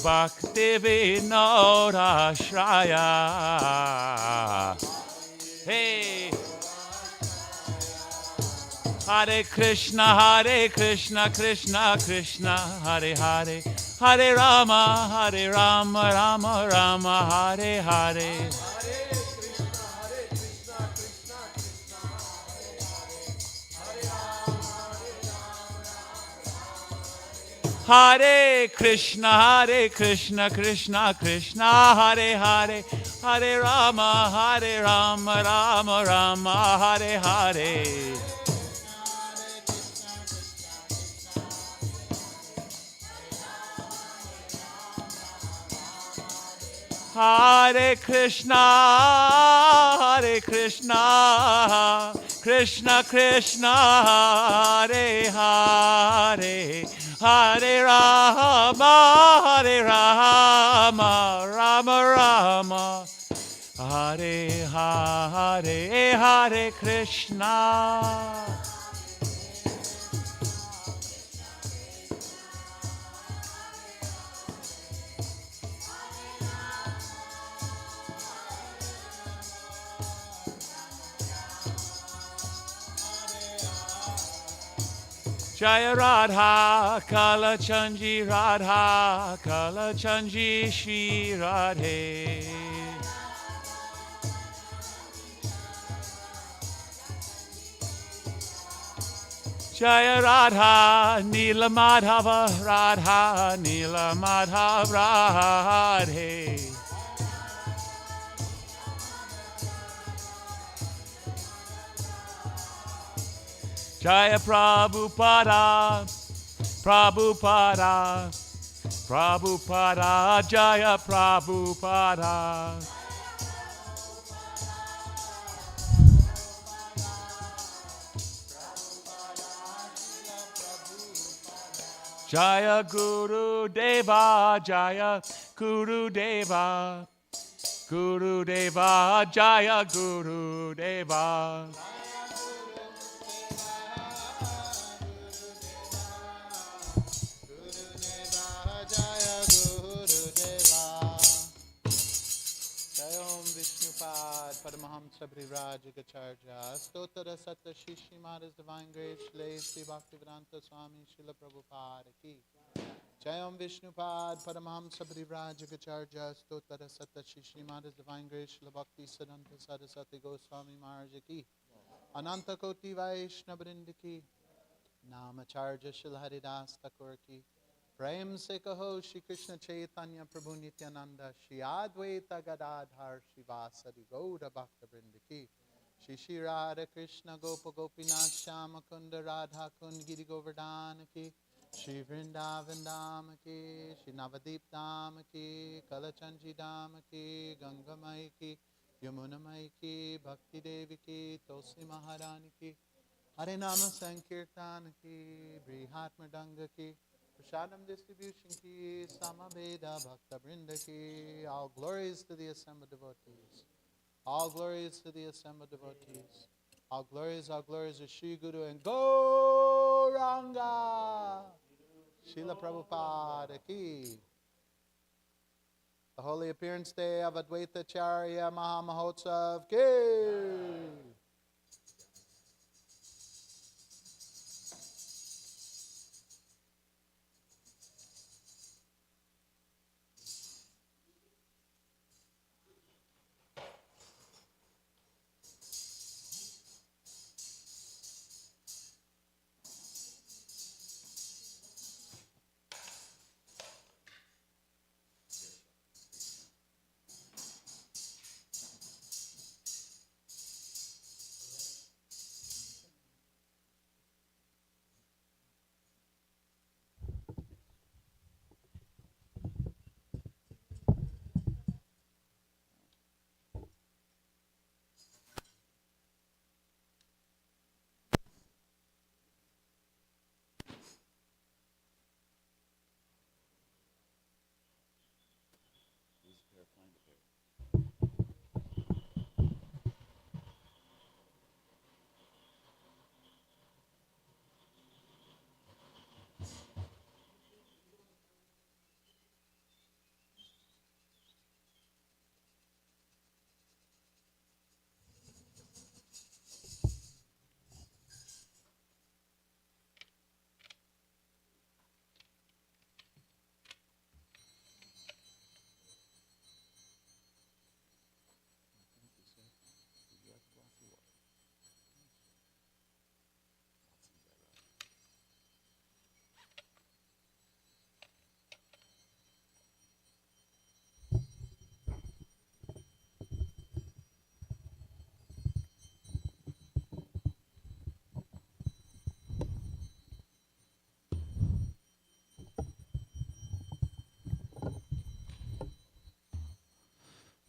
Bhakti Vinoda Shraya. Hey. Hare Krishna, Krishna Krishna, Hare Hare, Hare Rama, Rama Rama, Hare Hare. Hare Krishna, Krishna Krishna, Hare Hare, Hare Rama, Rama Rama, Hare Hare. Hare Krishna, Krishna Krishna, Hare Hare, Hare Rama, Rama Rama, Hare Hare, Hare Krishna. Jaya Radha, Kala Chanji Radha, Kala Chanji Shri Radhe. Jaya Radha, Nila Madhava Radha, Nila Madhava Radhe. Jaya Prabhupada, Prabhupada, Prabhupada, Jaya Prabhupada. Jaya Guru Deva, Jaya Guru Deva, Guru Deva, Jaya Guru Deva. Paramahamsa Bhrivrajagacharya Stotra Satta Shishi Maharaj Divine Grace Shlay Sri Bhaktivedanta Swami Srila Prabhupada Ki Jayam Vishnupad Paramahamsa Bhrivrajagacharya Stotra Satta Shishi Maharaj Divine Grace Srila Bhakti Siddhanta Saraswati Goswami Maharaj Ki Ananta Koti Vaishnavrinda Ki Namacharya Shri Haridas Thakur Ki Prem se kaho Shri Krishna Caitanya Prabhu Nityananda Shri Advaita Gadadhar Shivasadi Gauda Bhakta Vrinda Ki Shri Shri Radha Krishna Gopa Gopinath Shama Kunda Radha Kund Giri Govardhana Ki Shri Vrindavan Dhama Ki Shri Navadip Dhama Ki Kalachanji Dhama Ki Ganga Mai Ki Yamuna Mai Ki Bhakti Devi Ki Tulsi Maharani Ki Hare Nama Sankirtan Ki Brihat Mridanga Ki Prasadam distribution ki, Samaveda Bhakta Vrinda ki. All glories to the assembled devotees. All glories to the assembled devotees. All glories to Shri Guru and Gauranga. Srila Prabhupada ki. The holy appearance day of Advaita Charya Mahamahotsav ki.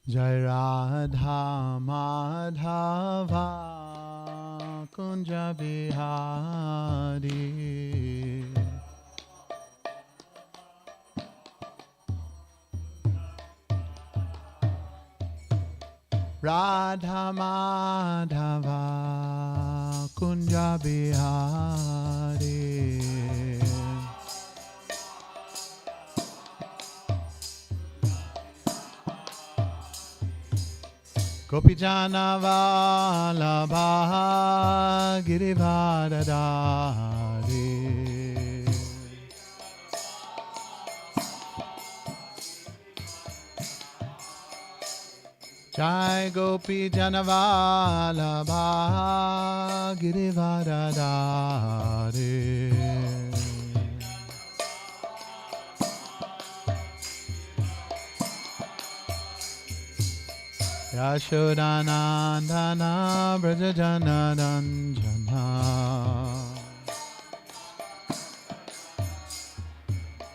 Jai Radha Madhava Kunja Bihari Radha Madhava Kunja Bihari Gopijana Vallabha Girivardhari Jai Gopijana Vallabha Girivardhari Yashodanandana Brajajanaranjana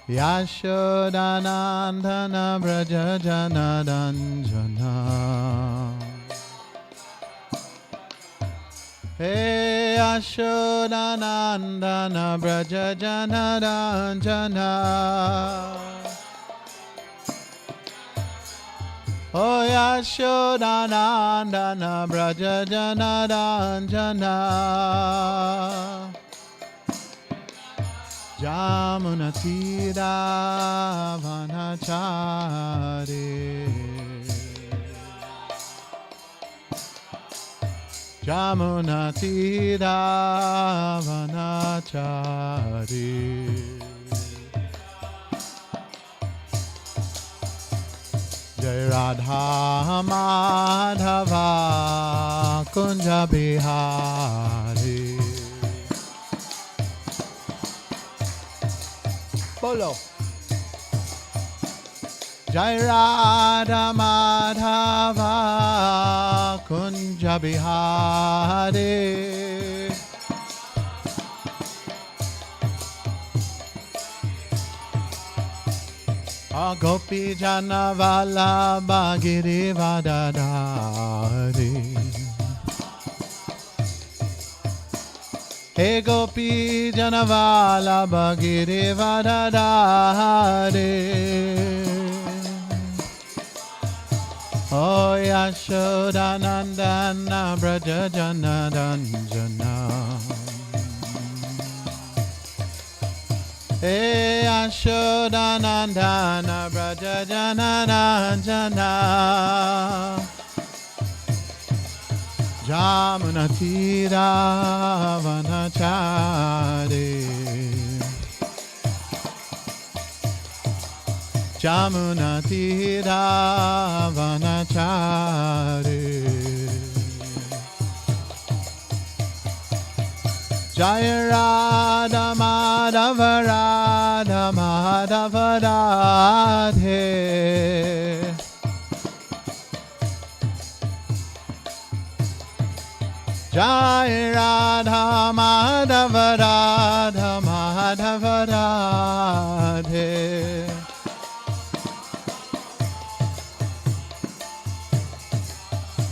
Yashodanandana Brajajanaranjana Hey Yashodanandana Brajajanaranjana Oh Yashodanandana Brajajanaranjana Jamunatira Vanachari Jamunatira Vanachari Jai Radha Madhava Kunja Bihari Bolo Jai Radha Madhava Kunja Bihari Gopi Jana Vallabha Girivardhari Hey Gopi Jana Vallabha Girivardhari Oh Yashodanandana Brajajanaranjana Hey Yashodanandana Brajajanaranjana Jamunatira Vanachari Jamunatira Vanachari Jai Radha Madhava Radha Madhava Radhe Jai Radha Madhava Radha Madhava Radhe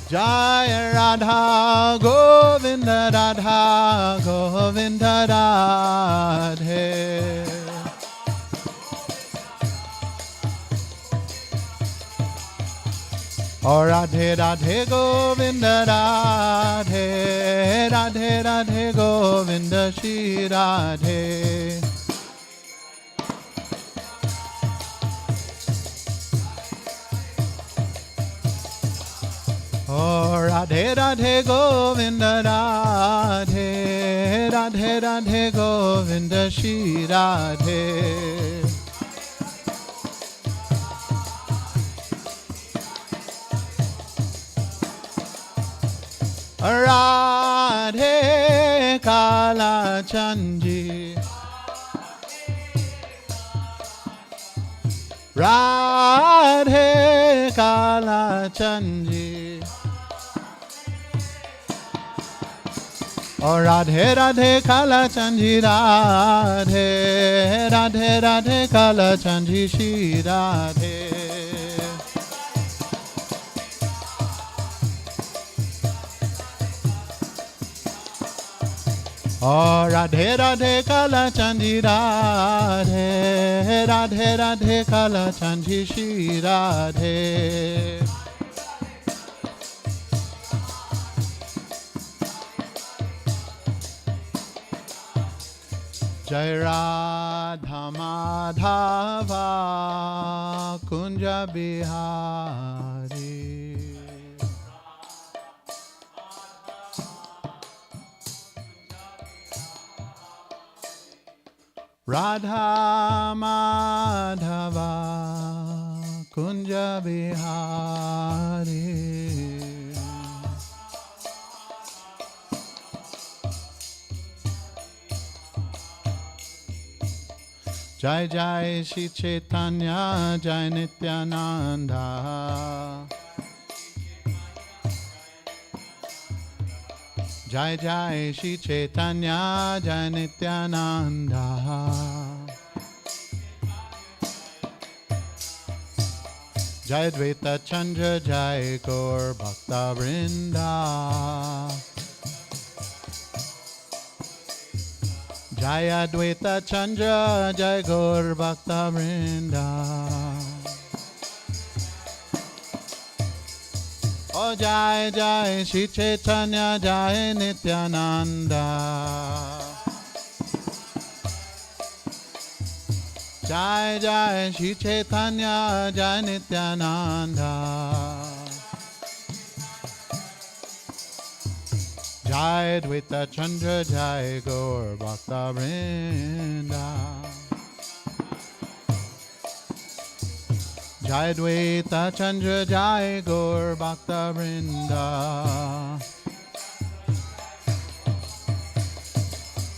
Jai Radha Govinda Radha Govinda Radhe Oh Radhe Radhe Govinda Radhe Radhe Radhe Govinda Shri Radhe Oh Radhe Radhe Govinda Radhe Radhe Radhe Govinda Shri Radhe Radhe Kala Chanji Radhe Kala Chanji Oh Radhe Radhe Kala Chanji Radhe Radhe Radhe Kala Chanji Shri Radhe Oh, Radhe Radhe Kala Chandi Radhe, Radhe Radhe Kala Chandi Shri Radhe. Jai Radha Madhava Kunja Bihari. Radha Madhava Kunja Bihari. Jai Jai Shri Caitanya Jai Nityananda. Jai Jai Shri Caitanya Jai Nityananda. Jai Dvaita Chandra Jai Gaur Bhakta Vrinda. Jai Advaita Chandra Jai Gaur Bhakta Vrinda. Oh Jai Jai Shri Caitanya Jai Nityananda. Jai Jai Shri Caitanya Jai Nityananda. Jai Dvaita Chandra Jai Gaur Bhakta Vrinda. Jai Dvaita Chandra Jai Gaur Bhakta Vrinda.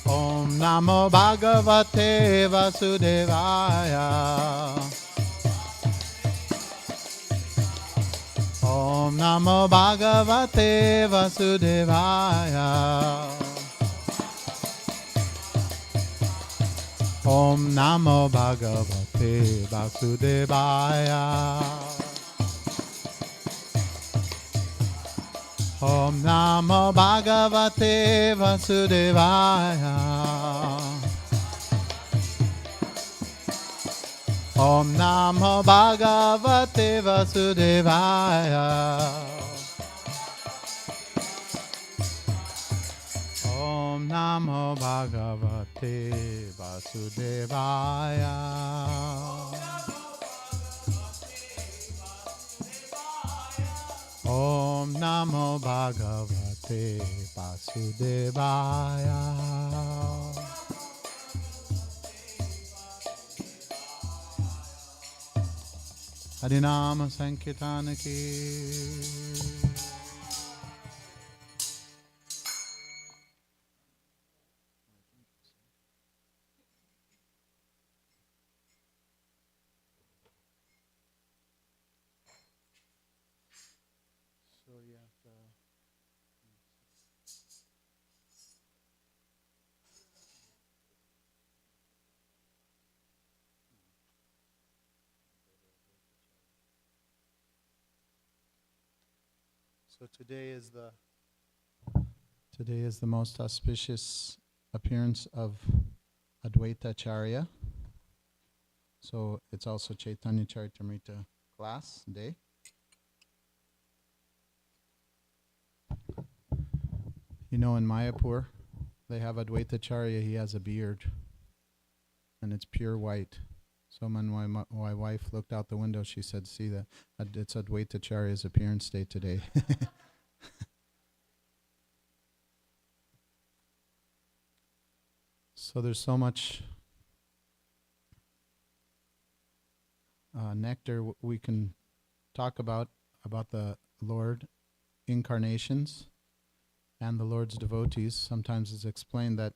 Om Namo Bhagavate Vasudevaya. Om Namo Bhagavate Vasudevaya. Om Namo Bhagavate Vasudevaya. Om Namo Bhagavate Vasudevaya. Om Namo Bhagavate Vasudevaya. Om Namo Bhagavate Vasudevaya. Om Namo Bhagavate Vasudevaya. Harinama Sankirtana ki. So you have to. So today is the most auspicious appearance of Advaita Charya. So it's also Caitanya Caritamrta class day. You know, in Mayapur, they have Advaita Charya. He has a beard, and it's pure white. So when my wife looked out the window, she said, "See that it's Advaita Charya's appearance day today." So there's so much nectar we can talk about the Lord incarnations and the Lord's devotees. Sometimes it's explained that,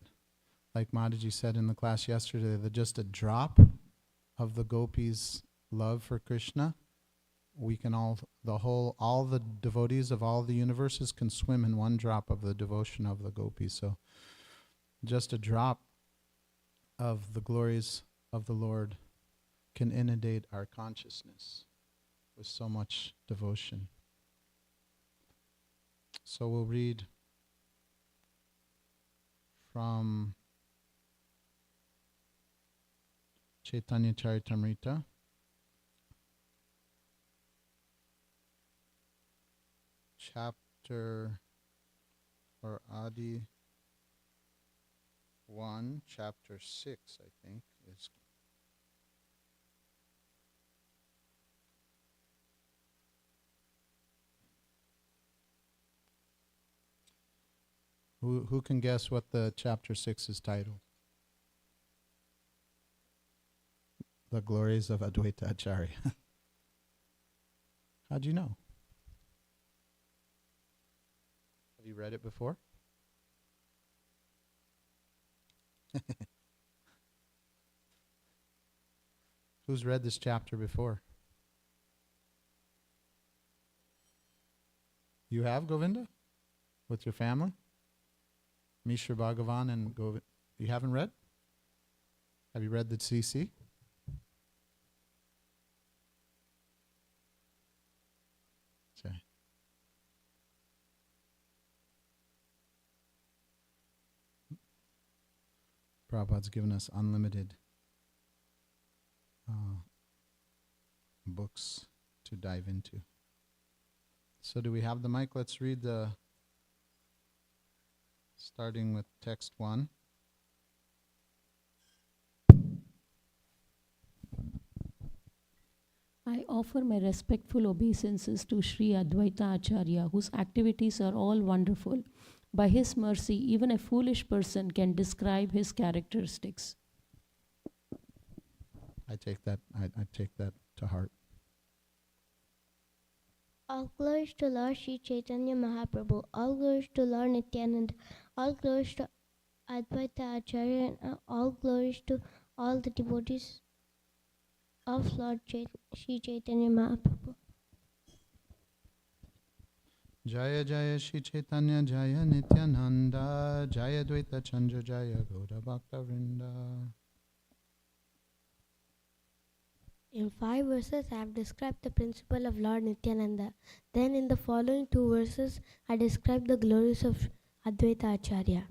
like Mataji said in the class yesterday, that just a drop of the gopis' love for Krishna, we can all the devotees of all the universes can swim in one drop of the devotion of the gopis. So just a drop of the glories of the Lord can inundate our consciousness with so much devotion. So we'll read from Caitanya Caritamrta, chapter or Adi 1, chapter 6, I think, is who can guess what the chapter 6 is titled? The Glories of Advaita Acharya. How'd you know? Have you read it before? Who's read this chapter before? You have, Govinda? With your family? Mishra Bhagavan and Govinda. You haven't read? Have you read the CC? Okay. Prabhupada's given us unlimited books to dive into. So do we have the mic? Let's read starting with text 1. I offer my respectful obeisances to Sri Advaita Acharya, whose activities are all wonderful. By his mercy, even a foolish person can describe his characteristics. I take that to heart. All glories to Lord Sri Chaitanya Mahaprabhu. All glories to Lord Nityananda. All glories to Advaita Acharya. And all glories to all the devotees of Lord Sri Chaitanya Mahaprabhu. Jaya Jaya Shri Chaitanya Jaya Nityananda Jaya Dvaita Chandra Jaya Gauda Bhakta Vrinda. In 5 verses, I have described the principle of Lord Nityananda. Then, in the following 2 verses, I describe the glories of Advaita Acharya.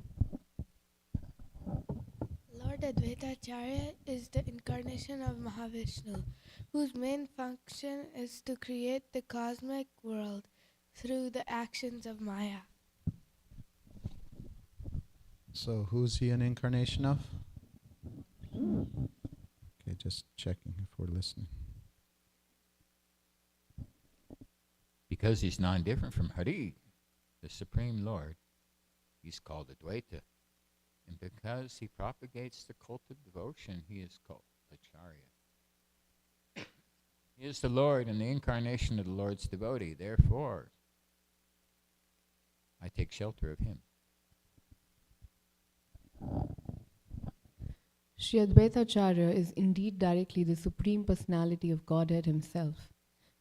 Lord Advaita Acharya is the incarnation of Mahavishnu, whose main function is to create the cosmic world through the actions of Maya. So who's he an incarnation of? Okay, just checking if we're listening. Because he's non-different from Hari, the Supreme Lord, he's called Advaita. And because he propagates the cult of devotion, he is called Acharya. He is the Lord and the incarnation of the Lord's devotee. Therefore, I take shelter of him. Sri Advaita Acharya is indeed directly the Supreme Personality of Godhead himself.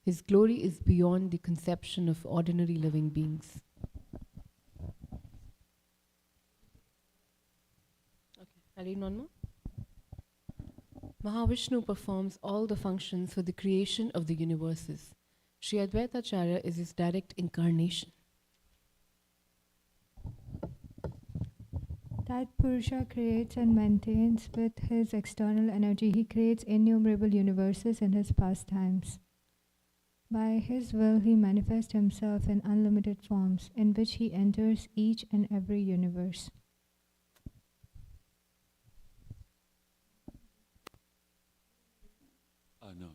His glory is beyond the conception of ordinary living beings. Okay, I'll read one more. Mahavishnu performs all the functions for the creation of the universes. Sri Advaita Acharya is his direct incarnation. That Purusha creates and maintains with his external energy. He creates innumerable universes in his pastimes. By his will, he manifests himself in unlimited forms, in which he enters each and every universe. No.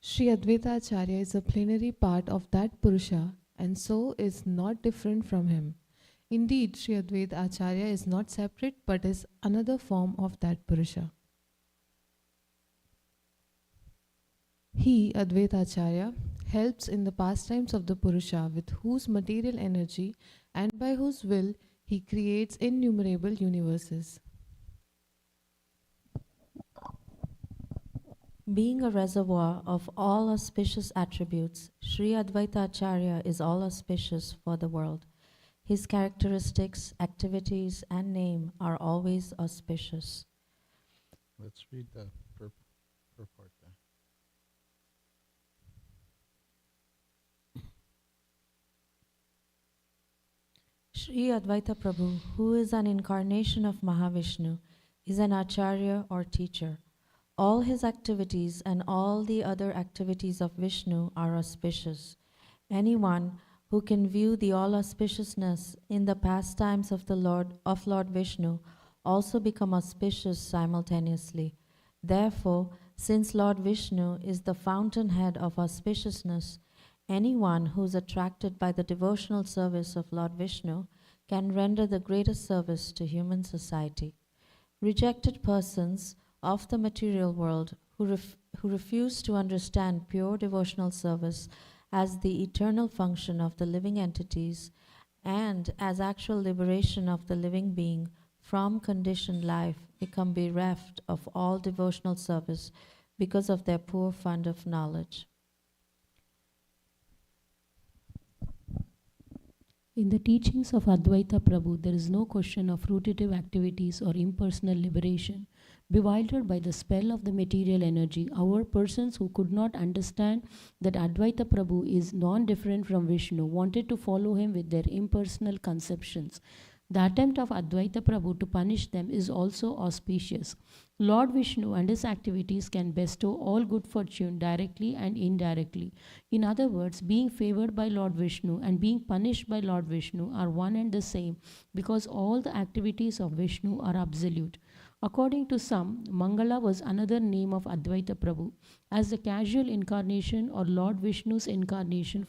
Sri Advaita Acharya is a plenary part of that Purusha and so is not different from him. Indeed, Sri Advaita Acharya is not separate but is another form of that Purusha. He, Advaita Acharya, helps in the pastimes of the Purusha with whose material energy and by whose will he creates innumerable universes. Being a reservoir of all auspicious attributes, Sri Advaita Acharya is all auspicious for the world. His characteristics, activities, and name are always auspicious. Let's read the purport there. Sri Advaita Prabhu, who is an incarnation of Mahavishnu, is an acharya or teacher. All his activities and all the other activities of Vishnu are auspicious. Anyone who can view the all auspiciousness in the pastimes of Lord Vishnu also become auspicious simultaneously. Therefore, since Lord Vishnu is the fountainhead of auspiciousness, anyone who is attracted by the devotional service of Lord Vishnu can render the greatest service to human society. Rejected persons of the material world who refuse to understand pure devotional service as the eternal function of the living entities and as actual liberation of the living being from conditioned life become bereft of all devotional service because of their poor fund of knowledge. In the teachings of Advaita Prabhu, there is no question of fruitative activities or impersonal liberation. Bewildered by the spell of the material energy, our persons who could not understand that Advaita Prabhu is non-different from Vishnu wanted to follow him with their impersonal conceptions. The attempt of Advaita Prabhu to punish them is also auspicious. Lord Vishnu and his activities can bestow all good fortune directly and indirectly. In other words, being favored by Lord Vishnu and being punished by Lord Vishnu are one and the same because all the activities of Vishnu are absolute. According to some, Mangala was another name of Advaita Prabhu, as the casual incarnation or Lord Vishnu's incarnation.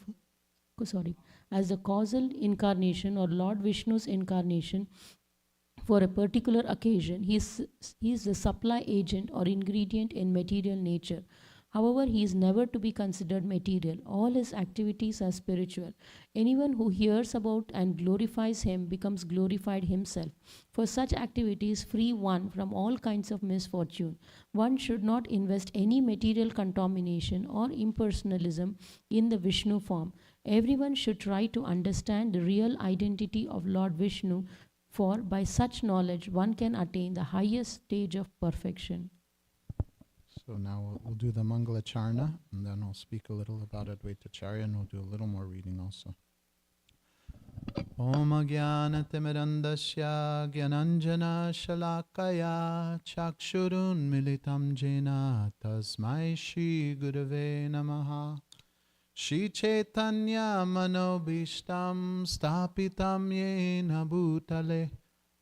As the causal incarnation or Lord Vishnu's incarnation for a particular occasion. He is the supply agent or ingredient in material nature. However, he is never to be considered material. All his activities are spiritual. Anyone who hears about and glorifies him becomes glorified himself. For such activities, free one from all kinds of misfortune. One should not invest any material contamination or impersonalism in the Vishnu form. Everyone should try to understand the real identity of Lord Vishnu, for by such knowledge one can attain the highest stage of perfection. So now we'll do the Mangala Charna, and then I'll speak a little about Advaita Charya, and we'll do a little more reading also. Om Jnana Timirandasya Gyananjana Shalakaya Chakshurun Militam Jena Tasmai Shri Gurave Namaha Shri Caitanya Manobishtam Stapitam Yena Bhutale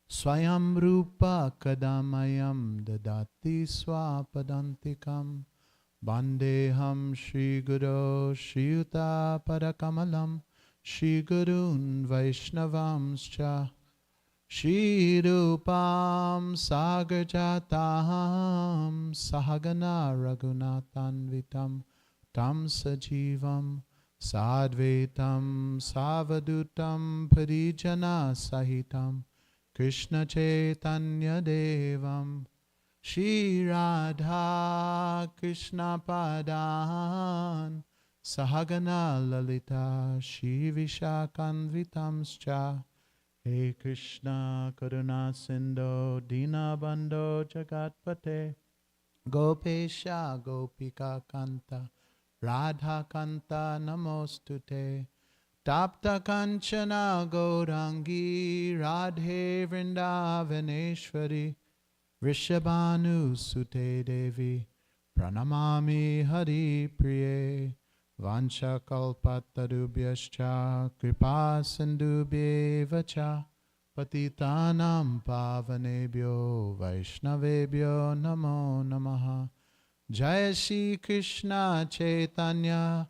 Swayam Rupa Kadamayam Dadati Swapadantikam Bandeham Shri Guru Shri Yuta Parakamalam Shri Gurun Vaishnavamscha Shri Rupam Sagarjatam Sahagana Raghunathanvitam Tam Sajivam Sadvetam Savadutam Parijana Sahitam Krishna Chaitanya Devam Shri Radha Krishna Padan Sahagana Lalita Shri Vishakanvitamscha He Krishna Karuna Sindho Dinabandho Jagatpate Gopesha Gopika Kanta Radha Kanta Namostute Tapta Kanchana Gaurangi Radhe Vrindavaneshwari Rishabhanu Sute Devi Pranamami Hari Priye Vancha Kalpatarubhyascha Kripa Sindhubhyeva cha Patitanam Pavanebhyo Vaishnavebhyo Namo Namaha Jai Shri Krishna Chaitanya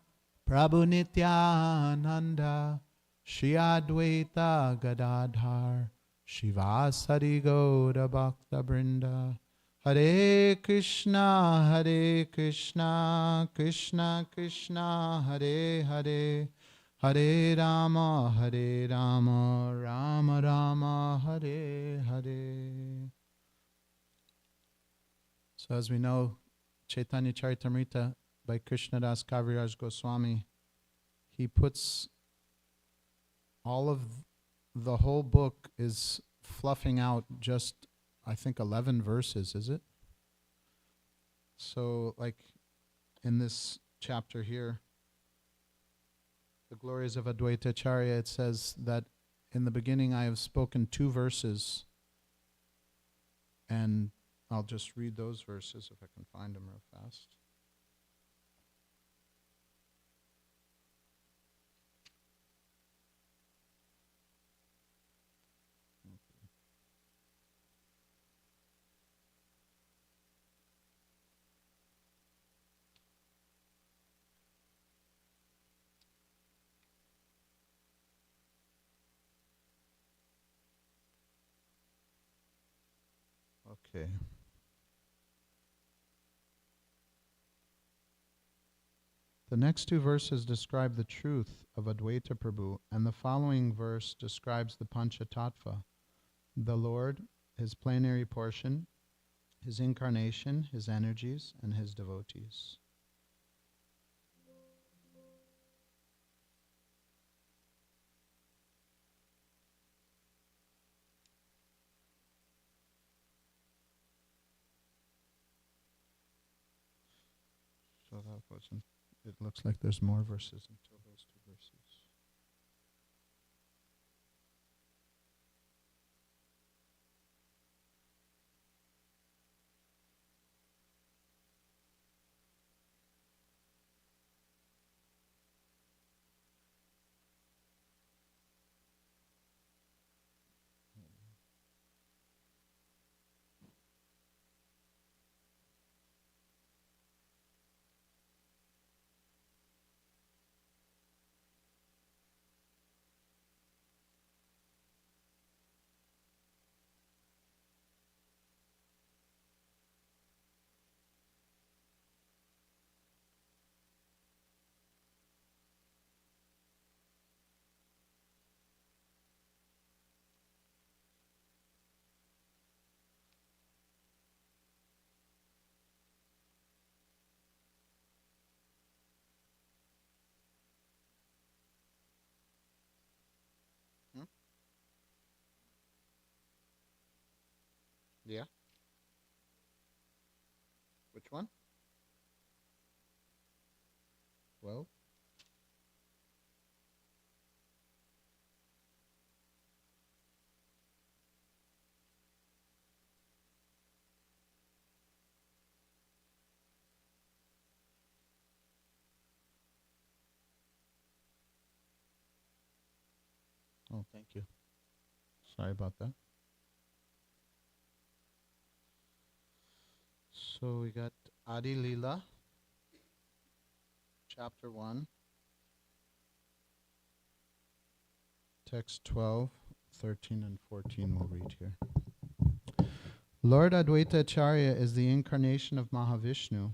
Prabhu Nityananda Shri Advaita Gadadhar Shivasari Gaura Bhakta Brinda Hare Krishna Krishna Krishna Hare Hare Hare Rama Rama Rama Hare Hare. So as we know, Caitanya Caritamrta by Krishnadas Kaviraj Goswami, he puts all of the whole book is fluffing out just, I think, 11 verses, is it? So, like in this chapter here, the glories of Advaita Acharya, it says that in the beginning I have spoken 2 verses, and I'll just read those verses if I can find them real fast. Okay. The next 2 verses describe the truth of Advaita Prabhu, and the following verse describes the Panchatattva, the Lord, his plenary portion, his incarnation, his energies, and his devotees. So that wasn't, it looks like there's more verses until those 2 verses. Yeah? Which one? 12? Oh, thank you. Sorry about that. So we got Adi Leela, chapter 1, text 12, 13, and 14 we'll read here. Lord Advaita Acharya is the incarnation of Mahavishnu,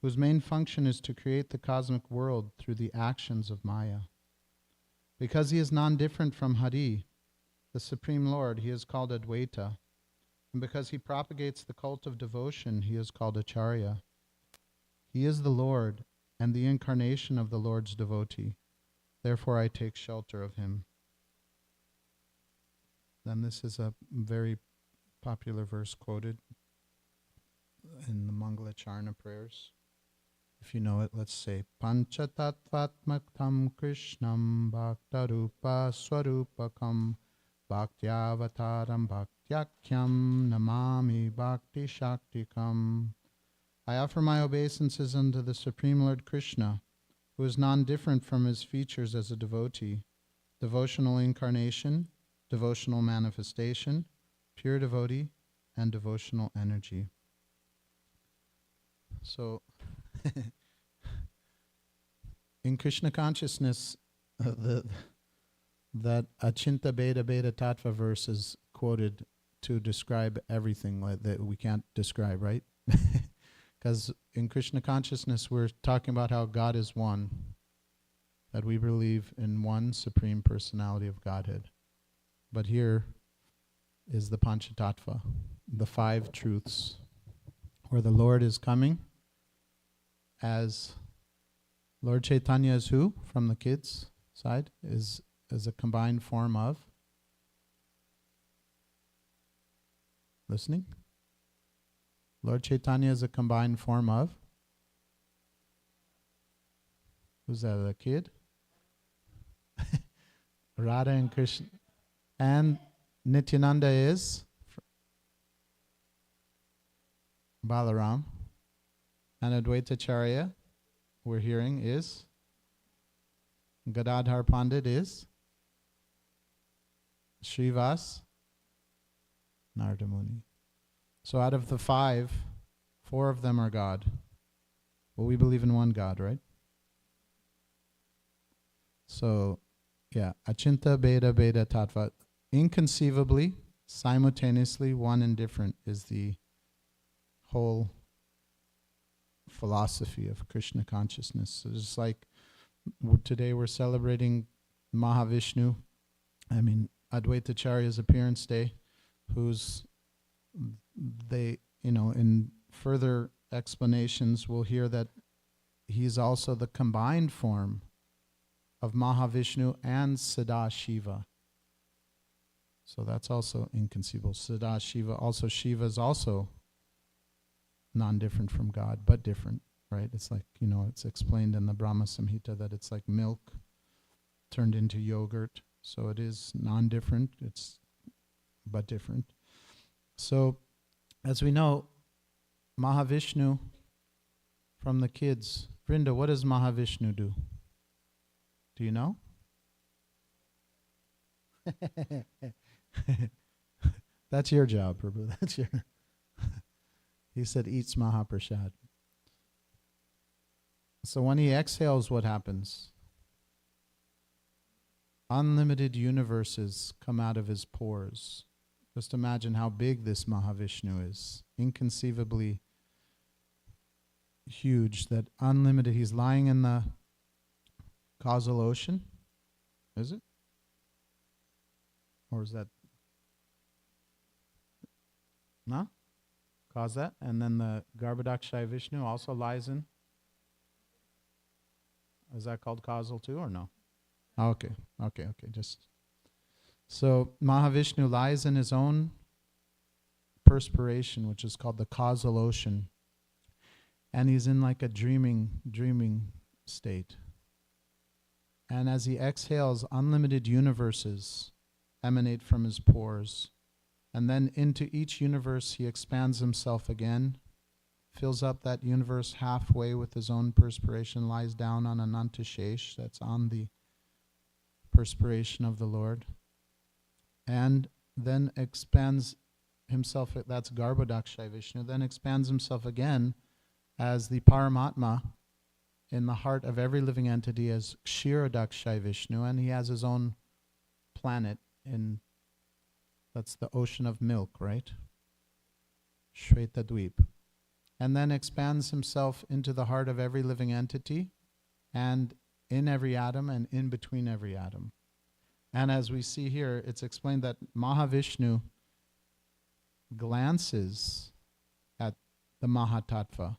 whose main function is to create the cosmic world through the actions of Maya. Because he is non-different from Hari, the Supreme Lord, he is called Advaita. And because he propagates the cult of devotion, he is called Acharya. He is the Lord and the incarnation of the Lord's devotee. Therefore I take shelter of him. Then this is a very popular verse quoted in the Mangalacharna prayers. If you know it, let's say, Panchatattvatmaktam Krishnam Bhaktarupa Swarupakam Bhaktyavataram Bhaktyakhyam Namami Bhakti Shaktikam. I offer my obeisances unto the Supreme Lord Krishna, who is non-different from his features as a devotee, devotional incarnation, devotional manifestation, pure devotee, and devotional energy. So, in Krishna consciousness, that Achinta Beda Beda Tattva verse is quoted to describe everything that we can't describe, right? Because in Krishna consciousness, we're talking about how God is one, that we believe in one supreme personality of Godhead. But here is the Panchatattva, the 5 truths, where the Lord is coming as Lord Caitanya is who? From the kids' side, is a combined form of listening. Lord Caitanya is a combined form of, who's that, a kid? Radha and Krishna. And Nityananda is Balaram. And Advaitacharya, we're hearing, is Gadadhar Pandit is Srivas Narada Muni. So out of the 5, 4 of them are God. Well, we believe in one God, right? So, yeah, Achinta Beda Beda Tattva. Inconceivably, simultaneously, one and different is the whole philosophy of Krishna consciousness. So just like today we're celebrating Mahavishnu, Advaitacharya's appearance day, who's in further explanations we'll hear that he's also the combined form of Mahavishnu and Sadashiva. So that's also inconceivable. Sadashiva, also Shiva is also non-different from God, but different, right? It's like, it's explained in the Brahma Samhita that it's like milk turned into yogurt. So it is non-different, but different. So, as we know, Mahavishnu, from the kids, Vrinda, what does Mahavishnu do? Do you know? That's your job, Prabhu. That's your. He said, eats Mahaprasad. So when he exhales, what happens? Unlimited universes come out of his pores. Just imagine how big this Mahavishnu is. Inconceivably huge, that unlimited. He's lying in the causal ocean. Is it? Or is that? No? Cause that? And then the Garbhodakshaya Vishnu also lies in? Is that called causal too or no? Okay. Just so Mahavishnu lies in his own perspiration, which is called the causal ocean, and he's in like a dreaming state. And as he exhales, unlimited universes emanate from his pores, and then into each universe he expands himself again, fills up that universe halfway with his own perspiration, lies down on Ananta Shesh, that's on the perspiration of the Lord, and then expands himself, that's Garbhodakshaya Vishnu, then expands himself again as the Paramatma in the heart of every living entity as Kshirodakshaya Vishnu, and he has his own planet that's the ocean of milk, right? Shvetadweep. And then expands himself into the heart of every living entity and in every atom and in between every atom. And as we see here, it's explained that Mahavishnu glances at the Mahatattva,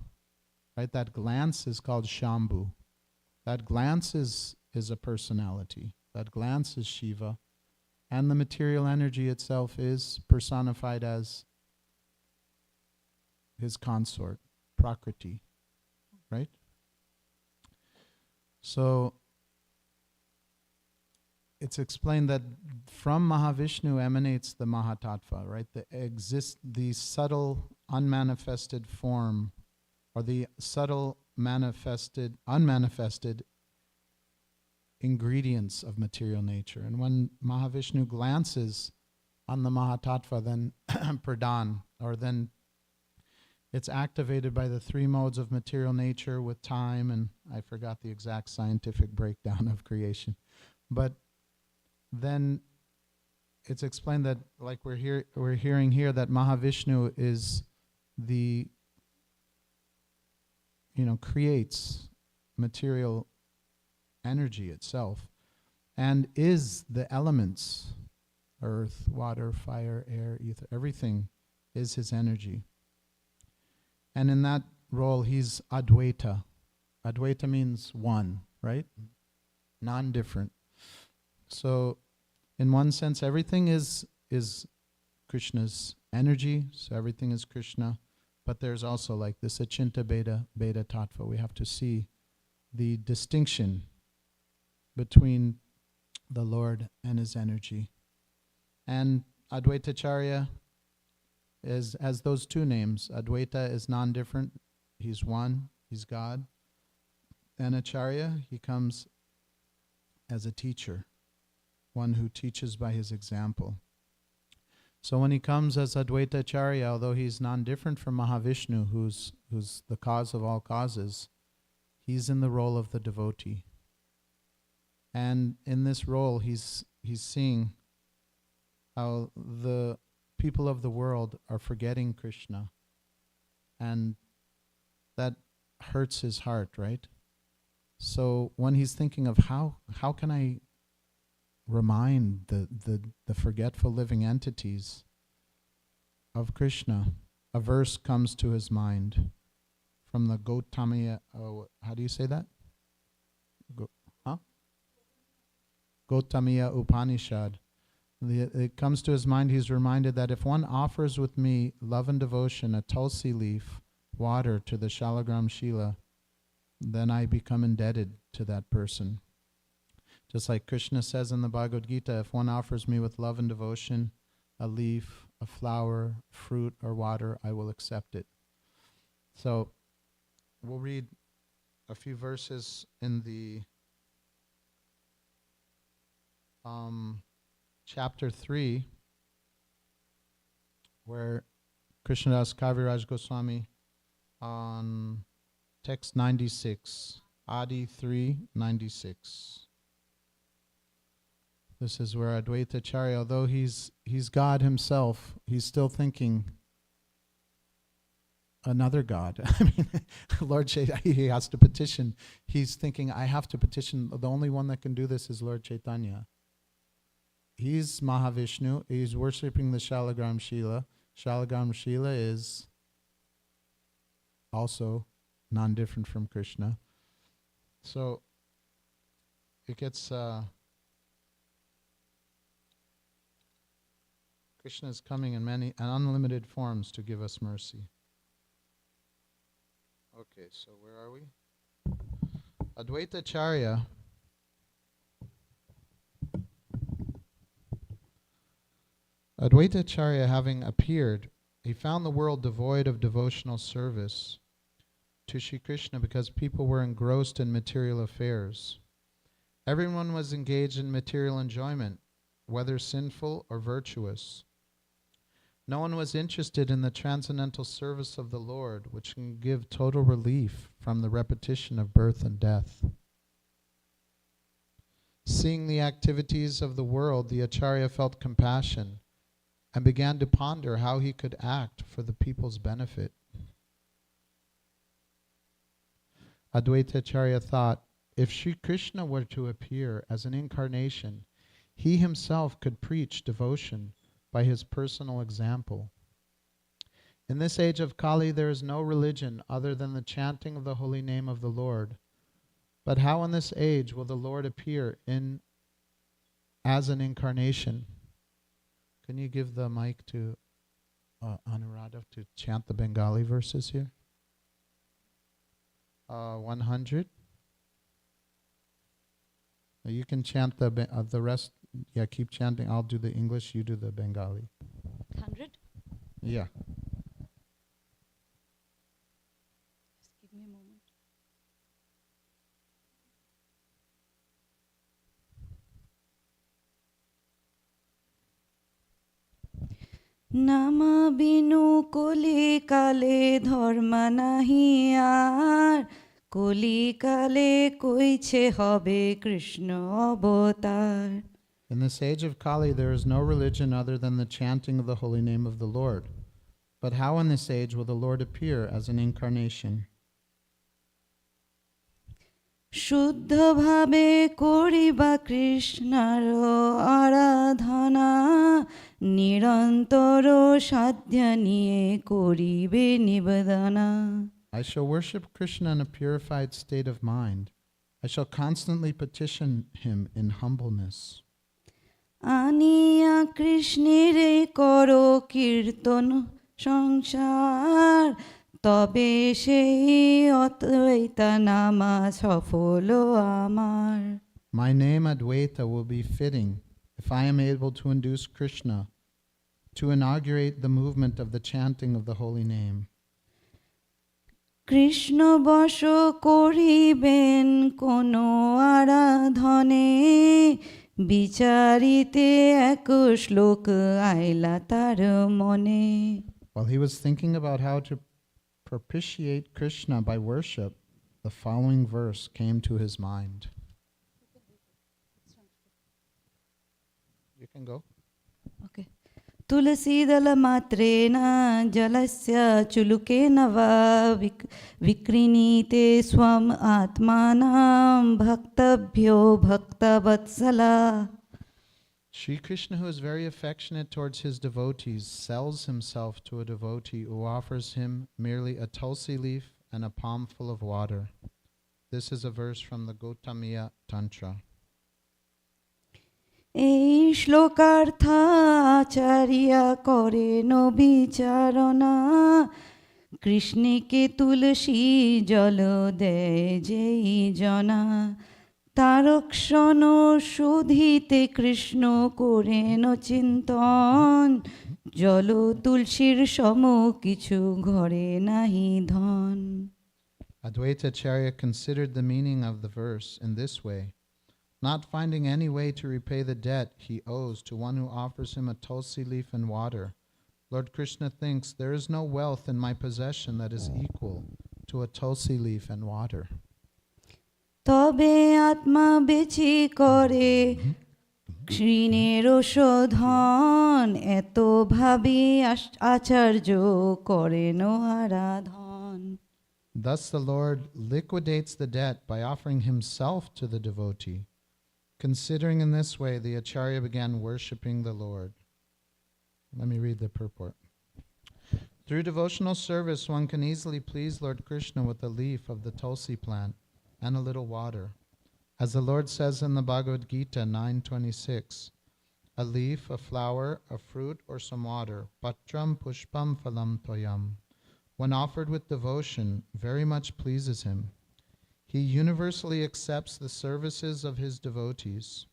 right? That glance is called Shambhu. That glance is a personality. That glance is Shiva. And the material energy itself is personified as his consort, Prakriti, right? So it's explained that from Mahavishnu emanates the Mahatattva, right? The subtle unmanifested form, or the subtle unmanifested ingredients of material nature. And when Mahavishnu glances on the Mahatattva, then Pradhan, or then it's activated by the 3 modes of material nature with time, and I forgot the exact scientific breakdown of creation. But then it's explained that, like we're hearing here, that Mahavishnu is creates material energy itself, and is the elements, earth, water, fire, air, ether, everything is his energy. And in that role, he's Advaita. Advaita means one, right? Non-different. So, in one sense, everything is Krishna's energy, so everything is Krishna. But there's also like this Achinta Beda Tattva. We have to see the distinction between the Lord and his energy. And Advaitacharya has those two names. Advaita is non-different. He's one. He's God. And Acharya, he comes as a teacher, one who teaches by his example. So when he comes as Advaita Acharya, although he's non-different from Mahavishnu, who's the cause of all causes, he's in the role of the devotee. And in this role, he's seeing how the people of the world are forgetting Krishna. And that hurts his heart, right? So when he's thinking of how can I remind the forgetful living entities of Krishna, a verse comes to his mind from the Caitanya, how do you say that? Caitanya Upanishad. It comes to his mind, he's reminded that if one offers with me love and devotion a tulsi leaf, water to the Shalagram Shila, then I become indebted to that person. Just like Krishna says in the Bhagavad Gita, if one offers me with love and devotion a leaf, a flower, fruit, or water, I will accept it. So we'll read a few verses in the chapter 3, where Krishnadas Kaviraj Goswami on text 96, Adi 3:96. This is where Advaita Acharya, although he's God himself, he's still thinking another God. I mean, Lord Chaitanya, he has to petition. He's thinking, I have to petition. The only one that can do this is Lord Chaitanya. He's Mahavishnu. He's worshipping the Shalagram Shila. Shalagram Shila is also non-different from Krishna. So it gets... Krishna is coming in many and unlimited forms to give us mercy. Okay, so where are we? Advaita Acharya having appeared, he found the world devoid of devotional service to Shri Krishna because people were engrossed in material affairs. Everyone was engaged in material enjoyment, whether sinful or virtuous. No one was interested in the transcendental service of the Lord, which can give total relief from the repetition of birth and death. Seeing the activities of the world, the Acharya felt compassion and began to ponder how he could act for the people's benefit. Advaita Acharya thought, if Sri Krishna were to appear as an incarnation, he himself could preach devotion by his personal example. In this age of Kali, there is no religion other than the chanting of the holy name of the Lord. But how in this age will the Lord appear as an incarnation? Can you give the mic to Anuradha to chant the Bengali verses here? 100. You can chant the rest. Yeah, keep chanting. I'll do the English, you do the Bengali. 100? Yeah. Just give me a moment. নামা বিনু কলি কালে ধর্ম নাহি আর কলি কালে কইছে হবে কৃষ্ণ অবতার. In this age of Kali, there is no religion other than the chanting of the holy name of the Lord. But how in this age will the Lord appear as an incarnation? শুদ্ধভাবে করিবা কৃষ্ণার আরাধনা নিরন্তর সাধ্য নিয়ে করিবে নিবেদনা. I shall worship Krishna in a purified state of mind. I shall constantly petition him in humbleness. আনিয়া কৃষ্ণেরে কর কীর্তন সংসার তবে সেই অদ্বৈতা নামা সফল আমার. My name Advaita will be fitting if if I am able to induce Krishna to inaugurate the movement of the chanting of the holy name. Krishna বশ করিবেন কোন আরাধনে বিচারিতে এক শ্লোক আইলা তার মনে. While he was thinking about how to propitiate Krishna by worship, the following verse came to his mind. You can go. Okay. तुलसीदलमात्रेण जलस्य चुलुकेन वा विक्रीणीते स्वम् आत्मानं भक्तभ्यो भक्तवत्सला. Shri Krishna, who is very affectionate towards his devotees, sells himself to a devotee who offers him merely a tulsi leaf and a palm full of water. This is a verse from the Gautamiya Tantra. এই শ্লোকার্থ আচারিয়া করেন বিচারণা কৃষ্ণকে তুলসী জল দেয় যেই জনা তারক্ষণ শুধিতে কৃষ্ণ করেন চিন্তন জল তুলসীর সম কিছু ঘরে নাহি ধন. Advaita Acharya considered the meaning of the verse in this way. Not finding any way to repay the debt he owes to one who offers him a tulsi leaf and water, Lord Krishna thinks, there is no wealth in my possession that is equal to a tulsi leaf and water. তবে আত্মা বেচি করে ঋণের শোধন এত ভাবি আচার্য করেন Aradhan. Thus the Lord liquidates the debt by offering himself to the devotee. Considering in this way, the Acharya began worshipping the Lord. Let me read the purport. Through devotional service, one can easily please Lord Krishna with a leaf of the tulsi plant and a little water. As the Lord says in the Bhagavad Gita 9:26, a leaf, a flower, a fruit, or some water, patram pushpam phalam toyam, when offered with devotion, very much pleases him. He universally accepts the services of his devotees.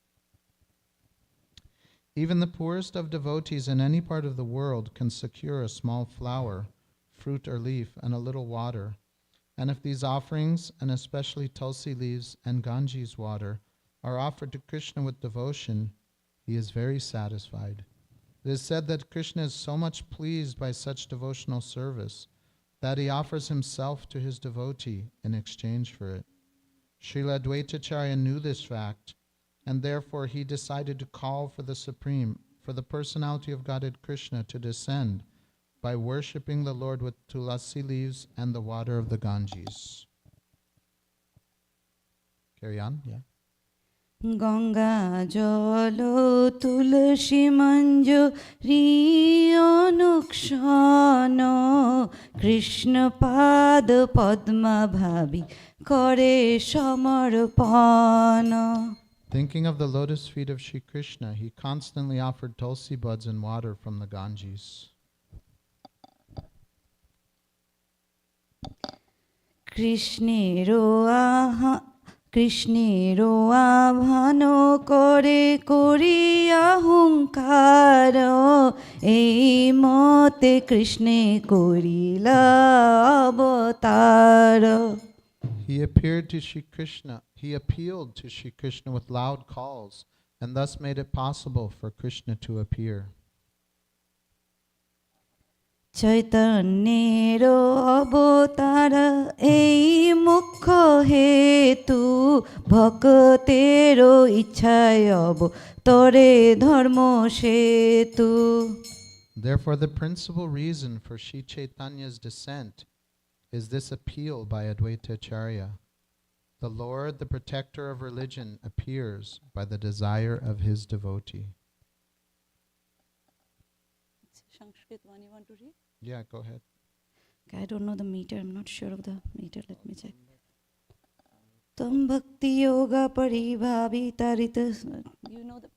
Even the poorest of devotees in any part of the world can secure a small flower, fruit or leaf, and a little water. And if these offerings, and especially tulsi leaves and Ganges water, are offered to Krishna with devotion, he is very satisfied. It is said that Krishna is so much pleased by such devotional service that he offers himself to his devotee in exchange for it. Srila Advaita Acharya knew this fact, and therefore he decided to call for the Supreme, for the personality of Godhead Krishna to descend by worshipping the Lord with tulasi leaves and the water of the Ganges. Carry on, yeah. Ganga জল তুলসী মঞ্জ রিয়নুক্ষণ কৃষ্ণ পাদ পদ্মা ভাবি করে সমর্পণ. Thinking of the lotus feet of Sri Krishna, he constantly offered tulsi buds and water from the Ganges. কৃষ্ণের আহ্বান করে করিয়া হুঙ্কার এই মতে কৃষ্ণে করিলা অবতার. He appeared to Sri Krishna. He appealed to Sri Krishna with loud calls, and thus made it possible for Krishna to appear. চৈতন্যের অবতার এই মুখ্য হেতু ভক্তের ইচ্ছায় অবতরে ধর্ম সেতু. Therefore, the principal reason for Sri Chaitanya's descent is this appeal by Advaita Acharya. The Lord, the protector of religion, appears by the desire of his devotee. Sanskrit one you want to read? Yeah, go ahead. Okay, I don't know the meter. I'm not sure of the meter. Let me check. Tam bhakti yoga paribhavitarita. You know the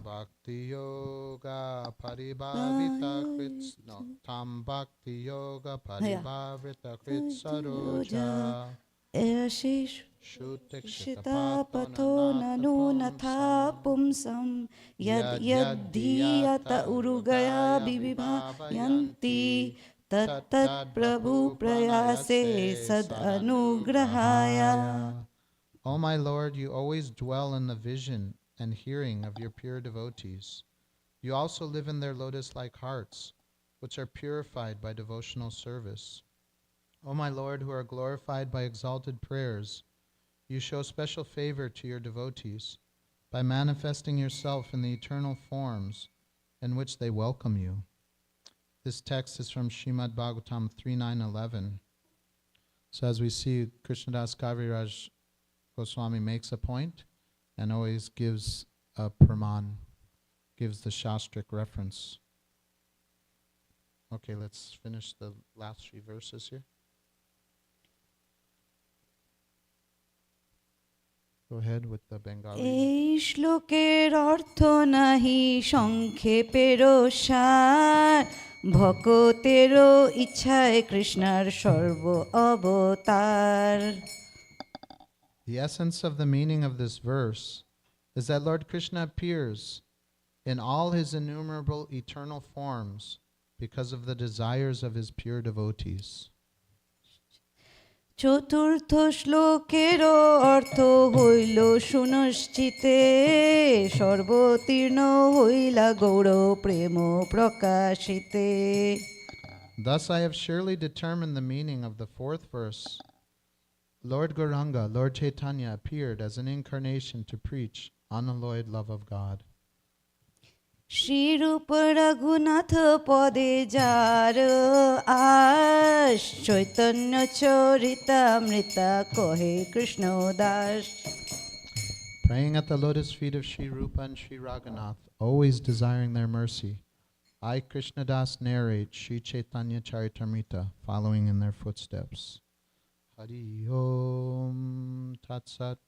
Bhakti yoga paribhavita krits. No, tam bhakti yoga paribhavita krits saroja. Ashish Shitapato nanu natha pumsam yad yaddiyata urugaya bibhayanti tat tat prabhu prayase sad anugrahaya. O my Lord, you always dwell in the vision and hearing of your pure devotees. You also live in their lotus-like hearts, which are purified by devotional service. O my Lord, who are glorified by exalted prayers, you show special favor to your devotees by manifesting yourself in the eternal forms in which they welcome you. This text is from Srimad Bhagavatam 3.9.11. So as we see, Krishnadas Kaviraj Goswami makes a point and always gives a praman, gives the shastric reference. Okay, let's finish the last 3 verses here. Go ahead with the Bengali. এই শ্লোকের অর্থ নাহি সংক্ষেপেরও সার ভকতেরও ইচ্ছায় কৃষ্ণার সর্ব অবতার. The essence of the meaning of this verse is that Lord Krishna appears in all his innumerable eternal forms because of the desires of his pure devotees. চতুর্থ শ্লোকেরও অর্থ হইল সুনিশ্চিতে সর্বতীর্ণ হইলা গৌর প্রেম প্রকাশিতে. Thus I have surely determined the meaning of the 4th verse. Lord Gauranga, Lord Caitanya appeared as an incarnation to preach unalloyed love of God. Shrirup Raghunath পদে যার আশ চৈতন্য চরিতামৃতা কহে Krishna Das. Praying at the lotus feet of Sri Rupa and Sri Raghunath, always desiring their mercy, I, Krishnadas, narrate Sri Caitanya Charitamrta, following in their footsteps. Hari Om Tat Sat.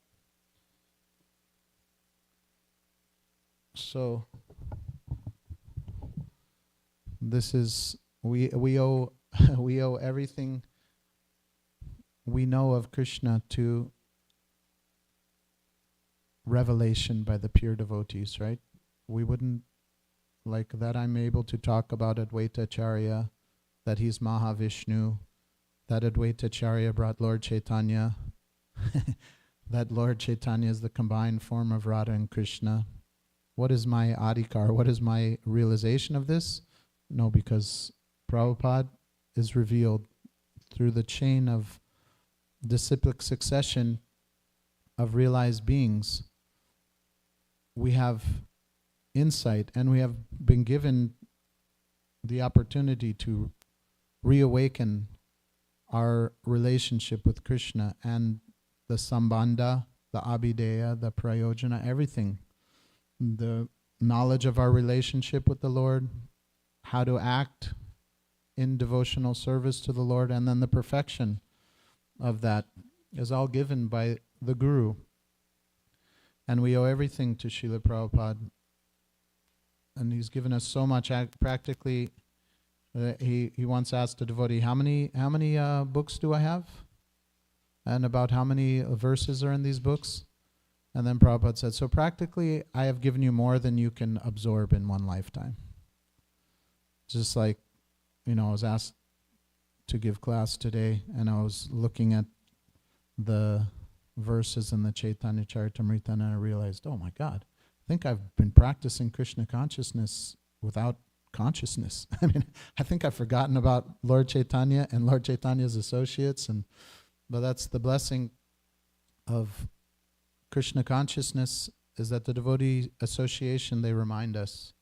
So, this is, we owe we owe everything we know of Krishna to revelation by the pure devotees, right? We wouldn't, like that I'm able to talk about Advaita Acharya, that he's Mahavishnu, that Advaita Acharya brought Lord Chaitanya, that Lord Chaitanya is the combined form of Radha and Krishna. What is my adhikar? What is my realization of this? No, because Prabhupada is revealed through the chain of disciplic succession of realized beings. We have insight and we have been given the opportunity to reawaken our relationship with Krishna and the sambandha, the abhideya, the prayojana, everything. The knowledge of our relationship with the Lord, how to act in devotional service to the Lord, and then the perfection of that is all given by the Guru. And we owe everything to Srila Prabhupada. And he's given us so much practically. He once asked a devotee, how many books do I have? And about how many verses are in these books? And then Prabhupada said, so practically I have given you more than you can absorb in one lifetime. Just like, I was asked to give class today, and I was looking at the verses in the Chaitanya Charitamrta, and I realized, oh my God, I think I've been practicing Krishna consciousness without consciousness. I mean, I think I've forgotten about Lord Chaitanya and Lord Chaitanya's associates, but that's the blessing of Krishna consciousness, is that the devotee association, they remind us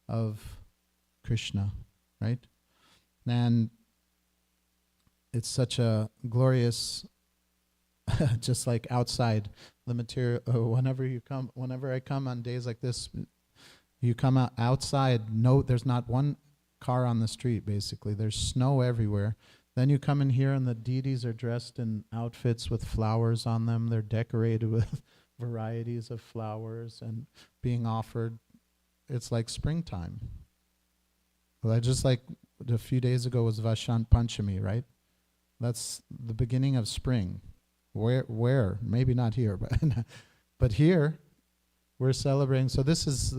of Krishna, right? And it's such a glorious, just like outside the material, whenever I come on days like this, you come outside, there's not one car on the street, basically. There's snow everywhere. Then you come in here and the deities are dressed in outfits with flowers on them. They're decorated with varieties of flowers and being offered. It's like springtime. Well, just like a few days ago was Vashant Panchami, right? That's the beginning of spring. Where? Maybe not here, but here we're celebrating. So this is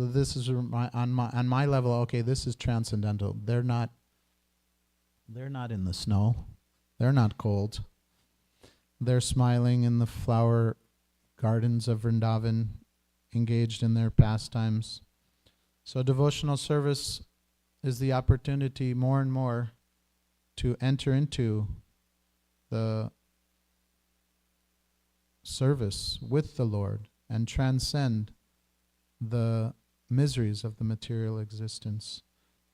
on my level. Okay, this is transcendental. They're not in the snow. They're not cold. They're smiling in the flower gardens of Vrindavan, engaged in their pastimes. So devotional service is the opportunity more and more to enter into the service with the Lord and transcend the miseries of the material existence.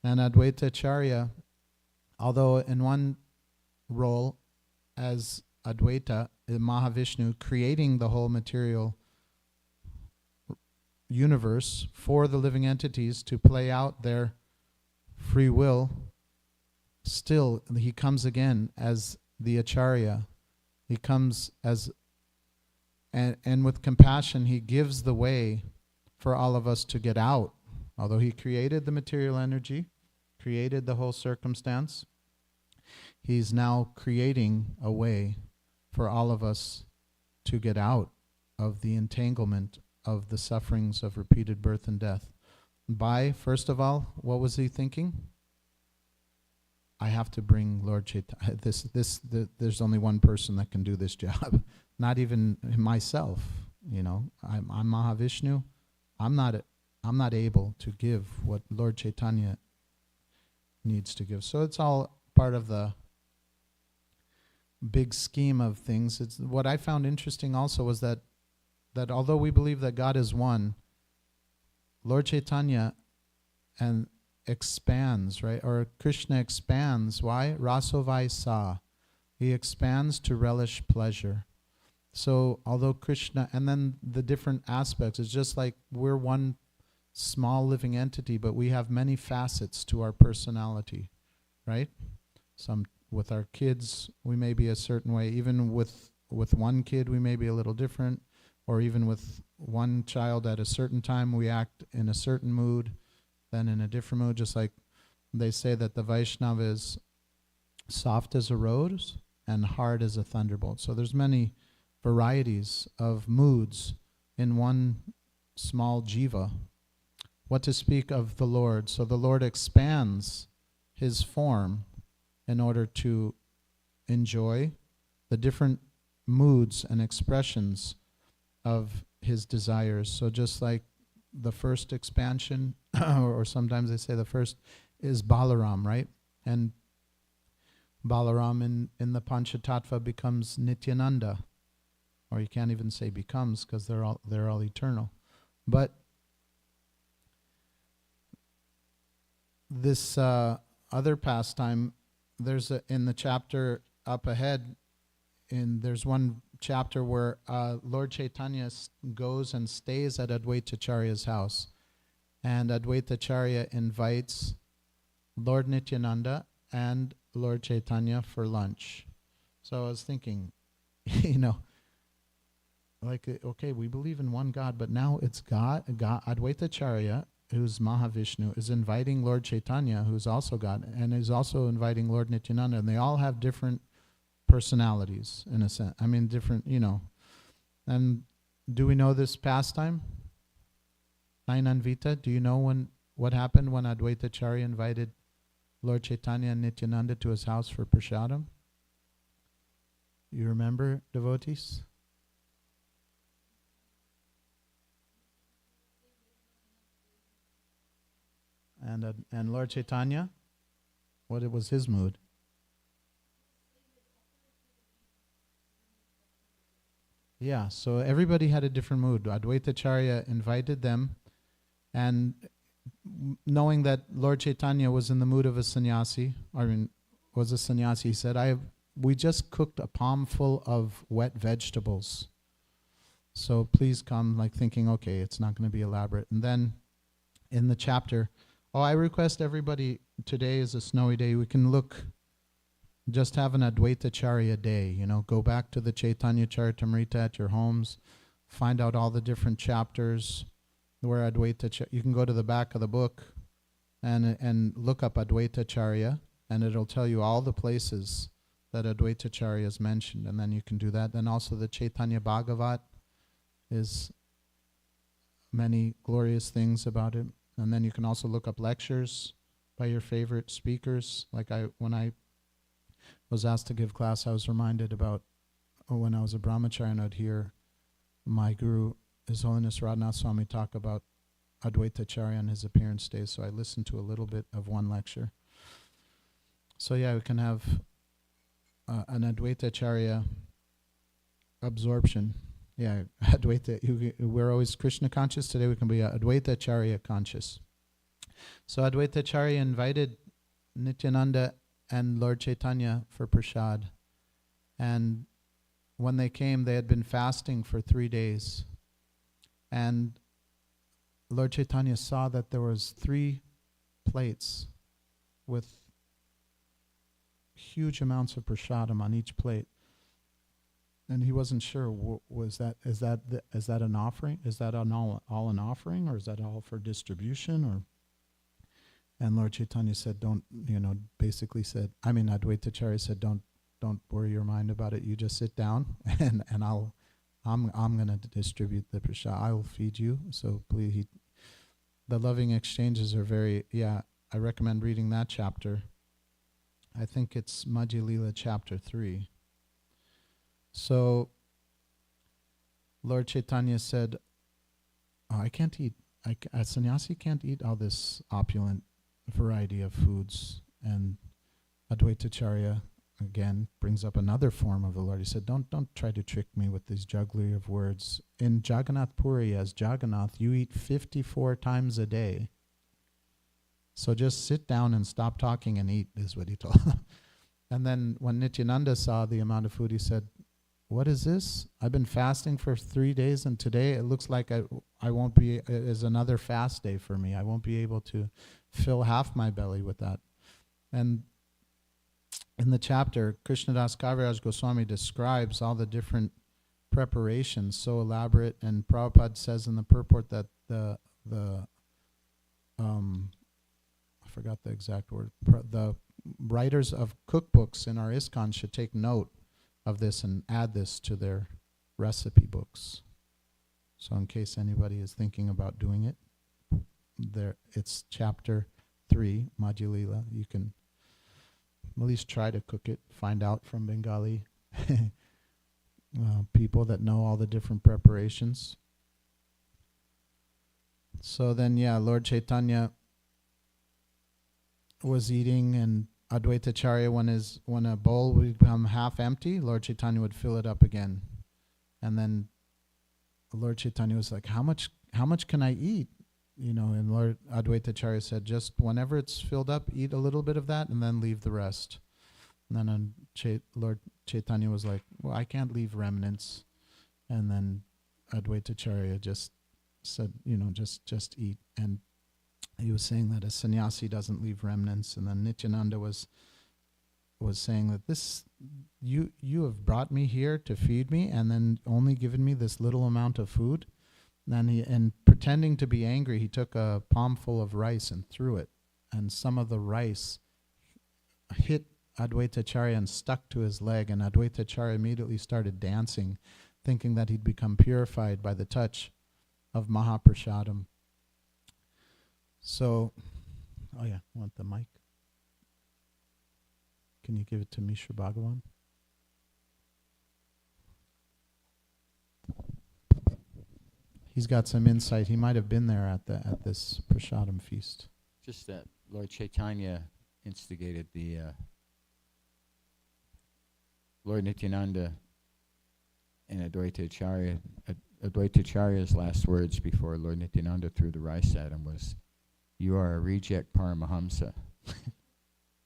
And Advaita Acharya, although in one role as Advaita, Mahavishnu, creating the whole material universe for the living entities to play out their free will, still he comes again as the Acharya. He comes as, and with compassion he gives the way for all of us to get out. Although he created the material energy, created the whole circumstance, he's now creating a way for all of us to get out of the entanglement of the sufferings of repeated birth and death. By, first of all, what was he thinking? I have to bring Lord Chaitanya. There's only one person that can do this job. Not even myself. You know, I'm Mahavishnu. I'm not able to give what Lord Chaitanya needs to give. So it's all part of the big scheme of things. It's what I found interesting also was that although we believe that God is one, Lord Chaitanya and expands, right? Or Krishna expands. Why? Rasovai sa. He expands to relish pleasure. So although Krishna, and then the different aspects, it's just like we're one small living entity, but we have many facets to our personality, right? Some with our kids, we may be a certain way. Even with one kid, we may be a little different. Or even with one child at a certain time, we act in a certain mood, then in a different mood. Just like they say that the Vaishnava is soft as a rose and hard as a thunderbolt. So there's many varieties of moods in one small jiva. What to speak of the Lord? So the Lord expands his form in order to enjoy the different moods and expressions of his desires. So just like the first expansion, or sometimes they say the first is Balaram, right? And Balaram in the Panchatattva becomes Nityananda, or you can't even say becomes because they're all eternal. But this other pastime, there's in the chapter up ahead, there's one chapter where Lord Chaitanya goes and stays at Advaita Acharya's house. And Advaita Acharya invites Lord Nityananda and Lord Chaitanya for lunch. So I was thinking, like, okay, we believe in one God, but now it's God Advaita Acharya, who's Mahavishnu, is inviting Lord Chaitanya, who's also God, and is also inviting Lord Nityananda, and they all have different personalities, in a sense. I mean, different, And do we know this pastime? Nainanvita, do you know what happened when Advaita Acharya invited Lord Chaitanya and Nityananda to his house for prasadam? You remember, devotees? And Lord Chaitanya, what was his mood? Yeah, so everybody had a different mood. Advaita Acharya invited them, and knowing that Lord Chaitanya was in the mood of a sannyasi, he said, we just cooked a palmful of wet vegetables. So please come, like thinking, okay, it's not going to be elaborate. And then in the chapter, I request everybody, today is a snowy day, we can just have an Advaita Acharya day, go back to the Caitanya Caritamrta at your homes, find out all the different chapters where Advaita, you can go to the back of the book and look up Advaita Acharya, and it'll tell you all the places that Advaitacharya is mentioned, and then you can do that. Then also the Chaitanya Bhagavat is many glorious things about it. And then you can also look up lectures by your favorite speakers. Like when I was asked to give class, I was reminded about when I was a brahmachari and I'd hear my guru, His Holiness Radhanath Swami, talk about Advaitacharya and his appearance days. So I listened to a little bit of one lecture. So yeah, we can have an Advaitacharya absorption. Yeah, Advaita. We're always Krishna conscious. Today we can be Advaitacharya conscious. So Advaitacharya invited Nityananda and Lord Chaitanya for prasad. And when they came, they had been fasting for 3 days. And Lord Chaitanya saw that there was 3 plates with huge amounts of prasadam on each plate. And he wasn't sure, is that an offering? Is that all an offering, or is that all for distribution? Or and Lord Chaitanya said, Advaitacharya said, don't worry your mind about it. You just sit down, and I'm going to distribute the prasad. I will feed you. So please, the loving exchanges are very, I recommend reading that chapter. I think it's Madhya Lila chapter 3. So Lord Chaitanya said, I can't eat, a sannyasi can't eat all this opulent variety of foods. And Advaitacharya again brings up another form of the Lord. He said, don't try to trick me with this jugglery of words. In Jagannath Puri, as Jagannath, you eat 54 times a day. So just sit down and stop talking and eat, is what he told them. And then when Nityananda saw the amount of food, he said, what is this? I've been fasting for 3 days, and today it looks like I won't be, it is another fast day for me. I won't be able to fill half my belly with that. And in the chapter, Krishnadas Kaviraj Goswami describes all the different preparations, so elaborate, and Prabhupada says in the purport that I forgot the exact word, the writers of cookbooks in our ISKCON should take note of this and add this to their recipe books. So in case anybody is thinking about doing it, it's chapter 3, Madhya Lila. You can at least try to cook it, find out from Bengali people that know all the different preparations. So then, Lord Chaitanya was eating, and Advaitacharya, when a bowl would become half empty, Lord Chaitanya would fill it up again. And then Lord Chaitanya was like, how much can I eat? And Lord Advaitacharya said, just whenever it's filled up, eat a little bit of that and then leave the rest. And then Lord Chaitanya was like, well, I can't leave remnants. And then Advaitacharya just said, just eat. And he was saying that a sannyasi doesn't leave remnants. And then Nityananda was saying that you have brought me here to feed me and then only given me this little amount of food. And pretending to be angry, he took a palm full of rice and threw it. And some of the rice hit Advaitacharya and stuck to his leg. And Advaitacharya immediately started dancing, thinking that he'd become purified by the touch of Mahaprasadam. So, want the mic? Can you give it to Mishra Bhagavan? He's got some insight. He might have been there at this prasadam feast. Just that Lord Chaitanya instigated the Lord Nityananda and Advaitacharya's last words before Lord Nityananda threw the rice at him was, "You are a reject Paramahamsa,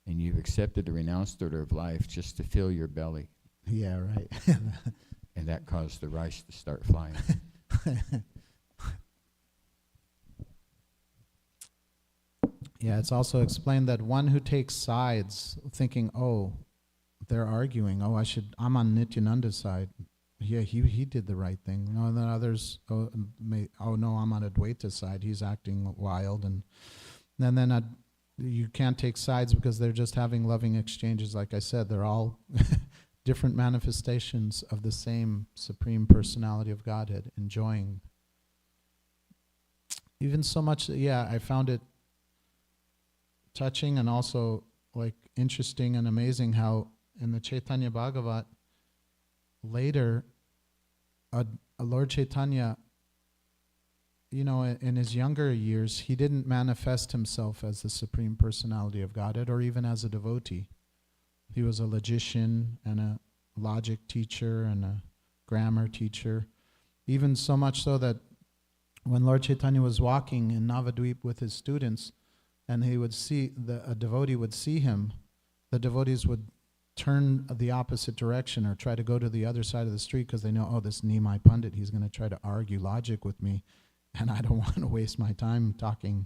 and you've accepted the renounced order of life just to fill your belly." Yeah, right. And that caused the rice to start flying. Yeah, it's also explained that one who takes sides, thinking, they're arguing, I'm on Nityananda's side. Yeah, he did the right thing. And then others, no, I'm on Advaita's side. He's acting wild. And then you can't take sides because they're just having loving exchanges. Like I said, they're all different manifestations of the same Supreme Personality of Godhead, enjoying. Even so much, I found it touching and also like interesting and amazing how in the Chaitanya Bhagavat, later, a Lord Chaitanya, in his younger years, he didn't manifest himself as the Supreme Personality of Godhead or even as a devotee. He was a logician and a logic teacher and a grammar teacher. Even so much so that when Lord Chaitanya was walking in Navadvip with his students, and he would see, a devotee would see him, the devotees would turn the opposite direction or try to go to the other side of the street because they know, oh, this Nimai Pandit, he's going to try to argue logic with me, and I don't want to waste my time talking,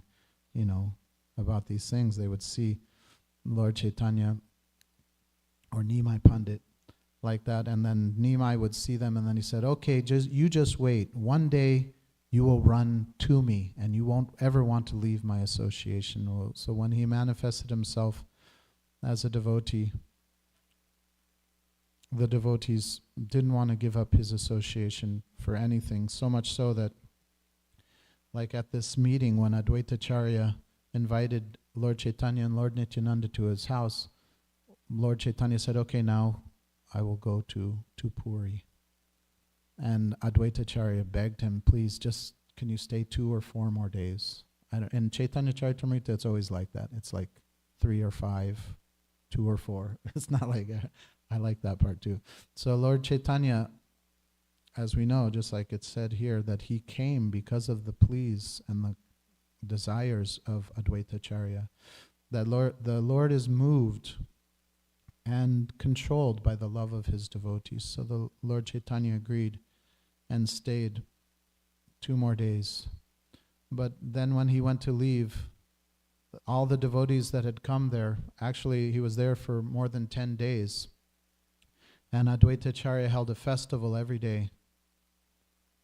about these things. They would see Lord Chaitanya or Nimai Pandit like that, and then Nimai would see them, and then he said, okay, you just wait. One day you will run to me, and you won't ever want to leave my association. So when he manifested himself as a devotee, the devotees didn't want to give up his association for anything, so much so that, like at this meeting when Advaitacharya invited Lord Chaitanya and Lord Nityananda to his house, Lord Chaitanya said, okay, now I will go to Puri. And Advaitacharya begged him, please, just can you stay 2 or 4 more days? In Chaitanya Caritamrta, it's always like that. It's like 3 or 5, 2 or 4. It's not like, I like that part too. So Lord Chaitanya, as we know, just like it's said here, that he came because of the pleas and the desires of Advaitacharya. That the Lord is moved and controlled by the love of his devotees. So the Lord Chaitanya agreed and stayed 2 more days. But then when he went to leave, all the devotees that had come there, actually he was there for more than 10 days, and Advaitacharya held a festival every day.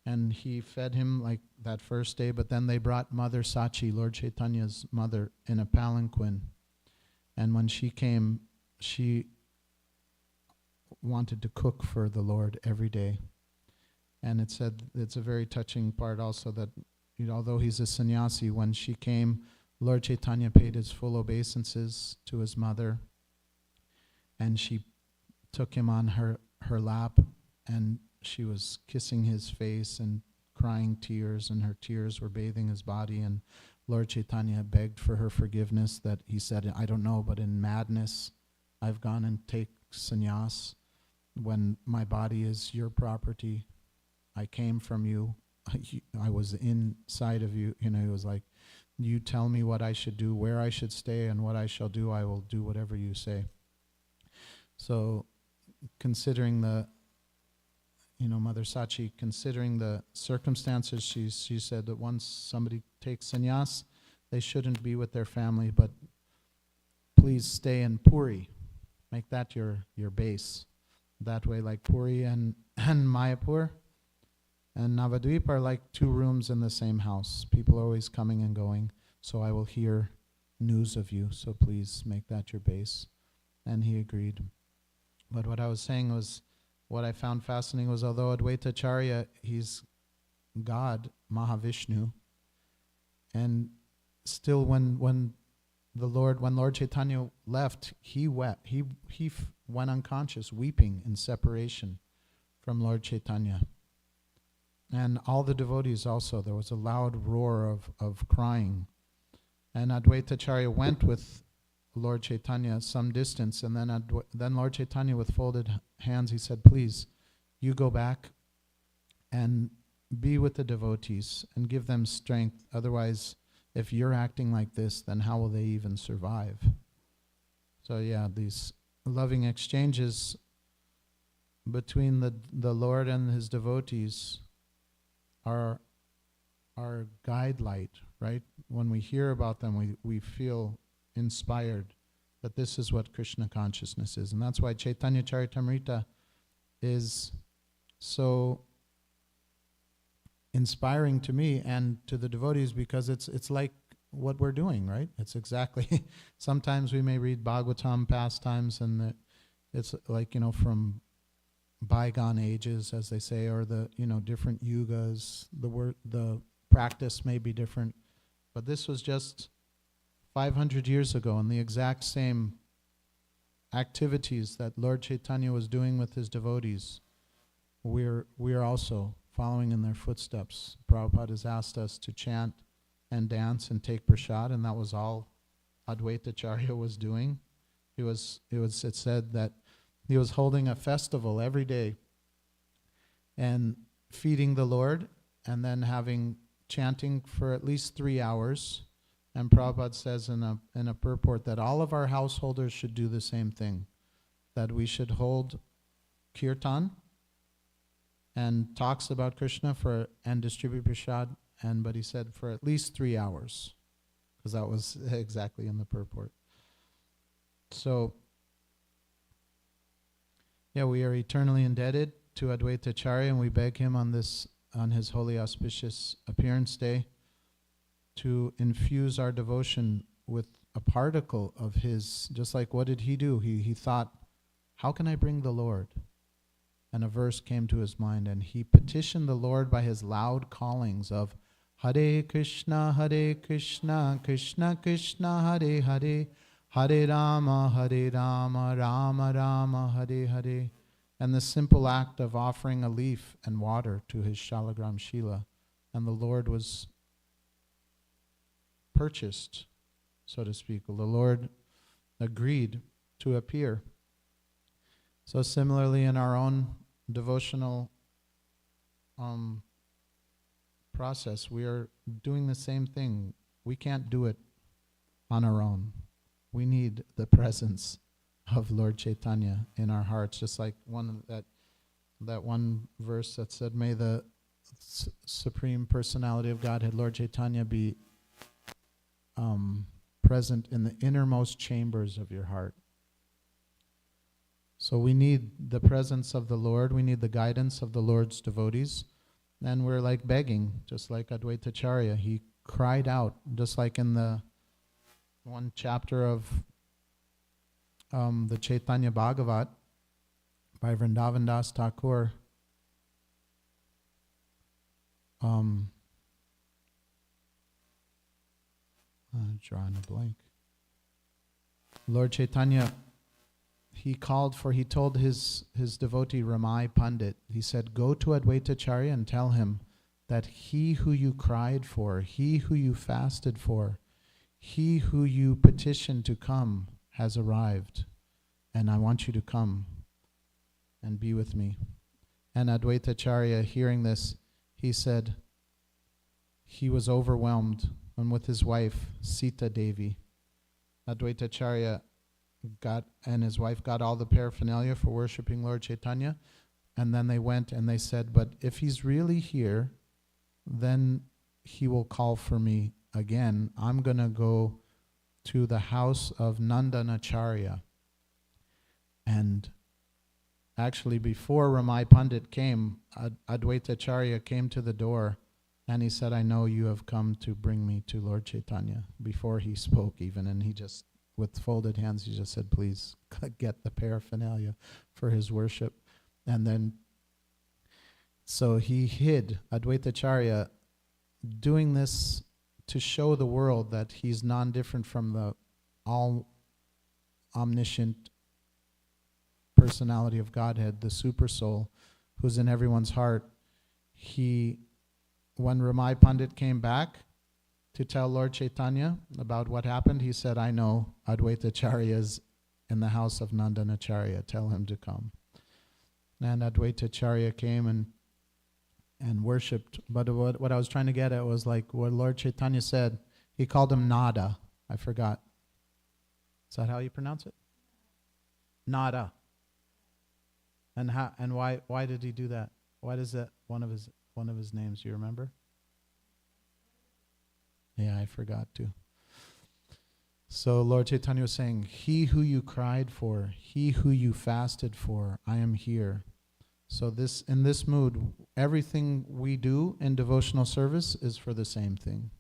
And he fed him like that first day, but then they brought Mother Sachi, Lord Chaitanya's mother, in a palanquin. And when she came, she wanted to cook for the Lord every day. And it said, it's a very touching part also that, although he's a sannyasi, when she came, Lord Chaitanya paid his full obeisances to his mother, and she took him on her lap, and she was kissing his face and crying tears, and her tears were bathing his body, and Lord Chaitanya begged for her forgiveness, that he said, I don't know, but in madness I've gone and take sannyas when my body is your property. I came from you. I was inside of you. He was like, you tell me what I should do, where I should stay, and what I shall do, I will do whatever you say. So considering the, Mother Sachi, considering the circumstances, she said that once somebody takes sannyas, they shouldn't be with their family, but please stay in Puri. Make that your base. That way, like Puri and Mayapur and Navadvip are like 2 rooms in the same house. People are always coming and going, so I will hear news of you, so please make that your base. And he agreed. But what I was saying was, what I found fascinating was, although Advaitacharya, he's God, Mahavishnu, and still when Lord Chaitanya left, he wept. He went unconscious, weeping in separation from Lord Chaitanya. And all the devotees also, there was a loud roar of crying. And Advaitacharya went with Lord Chaitanya some distance, and then Lord Chaitanya, with folded hands, he said, please, you go back and be with the devotees and give them strength. Otherwise, if you're acting like this, then how will they even survive? So yeah, these loving exchanges between the Lord and his devotees are our guide light, right? When we hear about them, we feel inspired that this is what Krishna consciousness is. And that's why Chaitanya Caritamrta is so inspiring to me and to the devotees, because it's like what we're doing, right? It's exactly, sometimes we may read Bhagavatam pastimes and it's like, from bygone ages, as they say, or the, different yugas, the practice may be different. But this was just 500 years ago, and the exact same activities that Lord Chaitanya was doing with his devotees, we are also following in their footsteps. Prabhupada has asked us to chant and dance and take prasad, and that was all Advaita Acharya was doing. It said that he was holding a festival every day and feeding the Lord, and then chanting for at least 3 hours. And Prabhupada says in a purport that all of our householders should do the same thing, that we should hold kirtan and talks about Krishna and distribute prasad, but he said for at least 3 hours, because that was exactly in the purport. So, we are eternally indebted to Advaita Acharya, and we beg him on his holy auspicious appearance day to infuse our devotion with a particle of his, just like what did he do? He thought, how can I bring the Lord? And a verse came to his mind, and he petitioned the Lord by his loud callings of Hare Krishna, Krishna Krishna, Hare Hare, Hare Rama, Rama Rama, Hare Hare. And the simple act of offering a leaf and water to his Shalagram Shila. And the Lord was purchased, so to speak. The Lord agreed to appear. So similarly in our own devotional process, we are doing the same thing. We can't do it on our own. We need the presence of Lord Chaitanya in our hearts, just like that one verse that said, may the Supreme Personality of Godhead, Lord Chaitanya, be present in the innermost chambers of your heart. So we need the presence of the Lord, we need the guidance of the Lord's devotees, and we're like begging, just like Advaita Acharya. He cried out, just like in the one chapter of the Chaitanya Bhagavat by Vrindavan Das Thakur. I'm drawing a blank. Lord Chaitanya, he told his devotee Ramai Pandit, he said, go to Advaita Acharya and tell him that he who you cried for, he who you fasted for, he who you petitioned to come has arrived, and I want you to come and be with me. And Advaita Acharya, hearing this, he said he was overwhelmed, and with his wife, Sita Devi, Advaita Acharya and his wife got all the paraphernalia for worshiping Lord Chaitanya, and then they went and they said, but if he's really here, then he will call for me again. I'm going to go to the house of Nandanacharya. And actually, before Ramai Pandit came, Advaita Acharya came to the door and he said, I know you have come to bring me to Lord Chaitanya, before he spoke even. And he just, with folded hands, he just said, please get the paraphernalia for his worship. And then, so he hid, Advaita Acharya, doing this to show the world that he's non-different from the all-omniscient personality of Godhead, the super soul, who's in everyone's heart. When Ramai Pandit came back to tell Lord Chaitanya about what happened, he said, I know Advaita Acharya is in the house of Nandanacharya, tell him to come. And Advaita Acharya came and worshipped. But what I was trying to get at was like what Lord Chaitanya said. He called him Nada. I forgot. Is that how you pronounce it? Nada. And why did he do that? Why is that one of his names? Do you remember? Yeah, I forgot to. So Lord Chaitanya was saying, he who you cried for, he who you fasted for, I am here. So in this mood, everything we do in devotional service is for the same thing.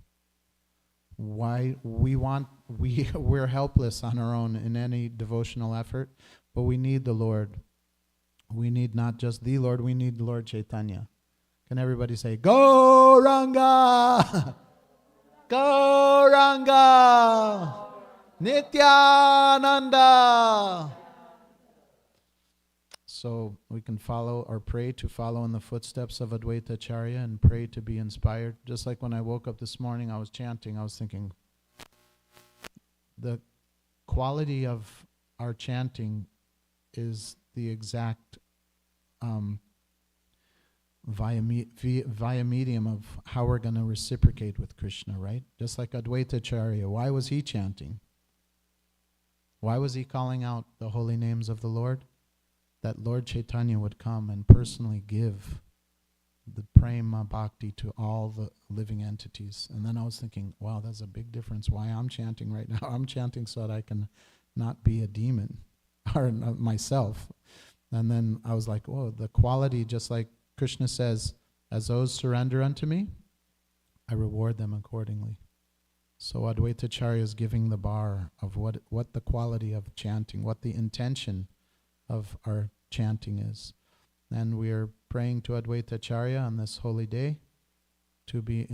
Why we're helpless on our own in any devotional effort, but we need the Lord. We need not just the Lord, we need Lord Chaitanya. Can everybody say, Gauranga! Gauranga! Nityananda! So we can follow or pray to follow in the footsteps of Advaita Acharya and pray to be inspired. Just like when I woke up this morning, I was chanting, I was thinking, the quality of our chanting is the exact via medium of how we're going to reciprocate with Krishna, right? Just like Advaita Acharya. Why was he chanting? Why was he calling out the holy names of the Lord? That Lord Chaitanya would come and personally give the prema bhakti to all the living entities. And then I was thinking, wow, that's a big difference why I'm chanting right now. I'm chanting so that I can not be a demon or myself. And then I was like, whoa, the quality, just like Krishna says, as those surrender unto me, I reward them accordingly. So Advaita Acharya is giving the bar of what the quality of chanting, what the intention of our chanting is. And we are praying to Advaita Acharya on this holy day to be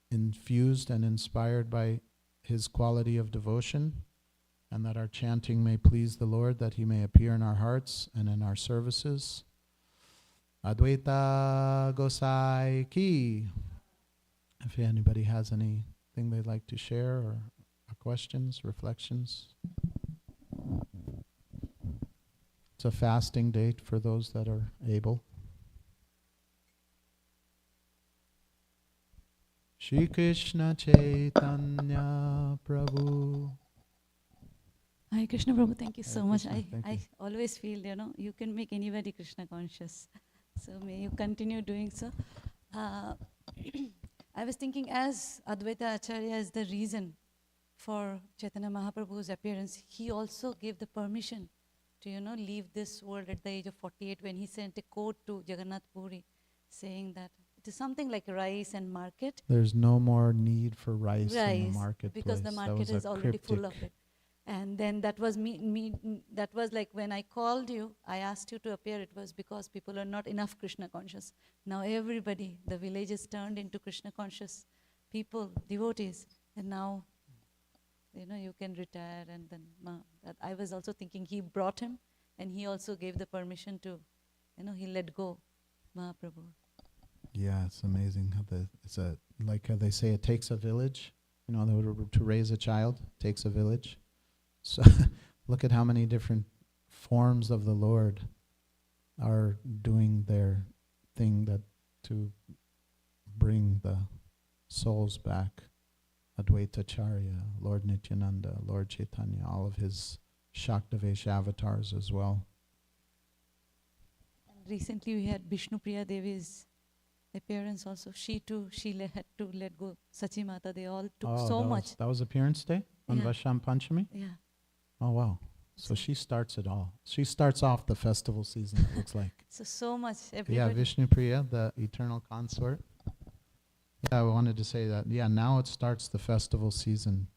infused and inspired by his quality of devotion, and that our chanting may please the Lord, that he may appear in our hearts and in our services. Advaita Gosai Ki. If anybody has anything they'd like to share or questions, reflections. It's a fasting date for those that are able. Shri Krishna Chaitanya Prabhu. Hi Krishna Prabhu, thank you so Hare much. Krishna, thank I you. always feel, you can make anybody Krishna conscious. So may you continue doing so. I was thinking, as Advaita Acharya is the reason for Chaitanya Mahaprabhu's appearance, he also gave the permission to, leave this world at the age of 48 when he sent a quote to Jagannath Puri saying that it is something like rice and market. There's no more need for rice in the Rice, marketplace. because the That market was is a already full of cryptic. it. And then that was that was like when I called you, I asked you to appear, it was because people are not enough Krishna conscious. Now everybody, the village is turned into Krishna conscious people, devotees. And now, you can retire. And then that I was also thinking he brought him and he also gave the permission to, he let go Mahaprabhu. Yeah, it's amazing how like how they say it takes a village. To raise a child takes a village. So look at how many different forms of the Lord are doing their thing to bring the souls back. Advaita Acharya, Lord Nityananda, Lord Chaitanya, all of his Shaktavesh avatars as well. And recently we had Vishnu Priya Devi's appearance also. She too, had to let go. Sachi Mata, they all took so much. That was appearance day on Yeah. Vasham Panchami? Yeah. Oh, wow. So she starts it all. She starts off the festival season, it looks like. So much. Yeah, Everybody. Vishnu Priya, the eternal consort. Yeah, I wanted to say that. Yeah, now it starts the festival season.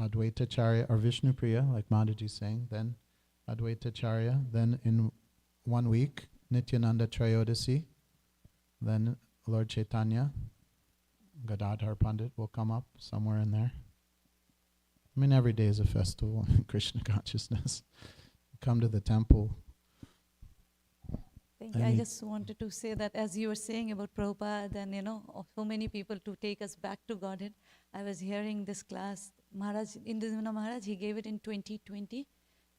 Advaita Acharya, or Vishnu Priya, like Mataji's saying, then Advaita Acharya, then in 1 week, Nityananda Trayodasi, then Lord Chaitanya, Gadadhar Pandit will come up somewhere in there. I mean, every day is a festival in Krishna consciousness. Come to the temple. Thank you. I just wanted to say that as you were saying about Prabhupada and, so many people to take us back to Godhead, I was hearing this class, Maharaj, Indra Maharaj, he gave it in 2020.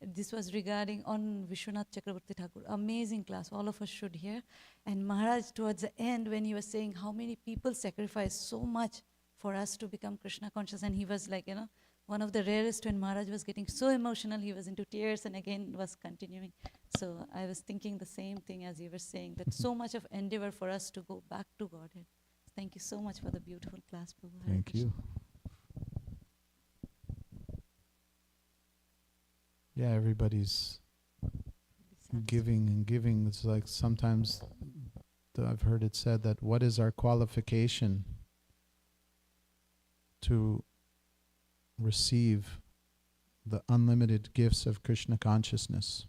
This was regarding on Vishwanath Chakravarti Thakur. Amazing class, all of us should hear. And Maharaj, towards the end, when he was saying how many people sacrifice so much for us to become Krishna conscious, and he was like, one of the rarest when Maharaj was getting so emotional, he was into tears and again was continuing. So I was thinking the same thing as you were saying, that so much of endeavor for us to go back to Godhead. Thank you so much for the beautiful class, Prabhu. Hare Thank Krishna. you. Yeah, everybody's giving and giving. It's like sometimes I've heard it said that what is our qualification to receive the unlimited gifts of Krishna consciousness.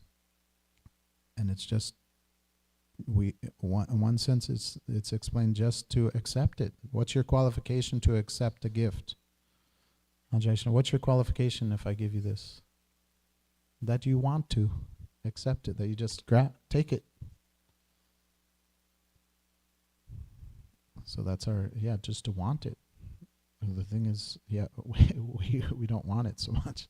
And it's just, in one sense, it's explained just to accept it. What's your qualification to accept a gift? Ajay, what's your qualification if I give you this? That you want to accept it, that you just take it. So that's just to want it. The thing is, we don't want it so much.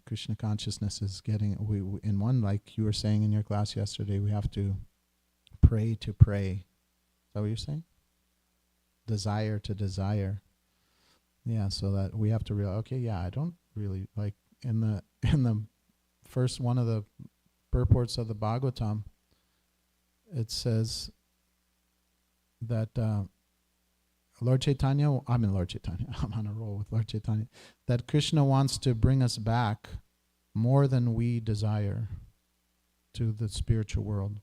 Krishna consciousness is getting, we in one, like you were saying in your class yesterday, we have to pray to pray. Is that what you're saying? Desire to desire. Yeah, so that we have to realize, okay, I don't really, like in the first one of the purports of the Bhagavatam, it says that Lord Caitanya, I'm on a roll with Lord Caitanya, that Krishna wants to bring us back more than we desire to the spiritual world.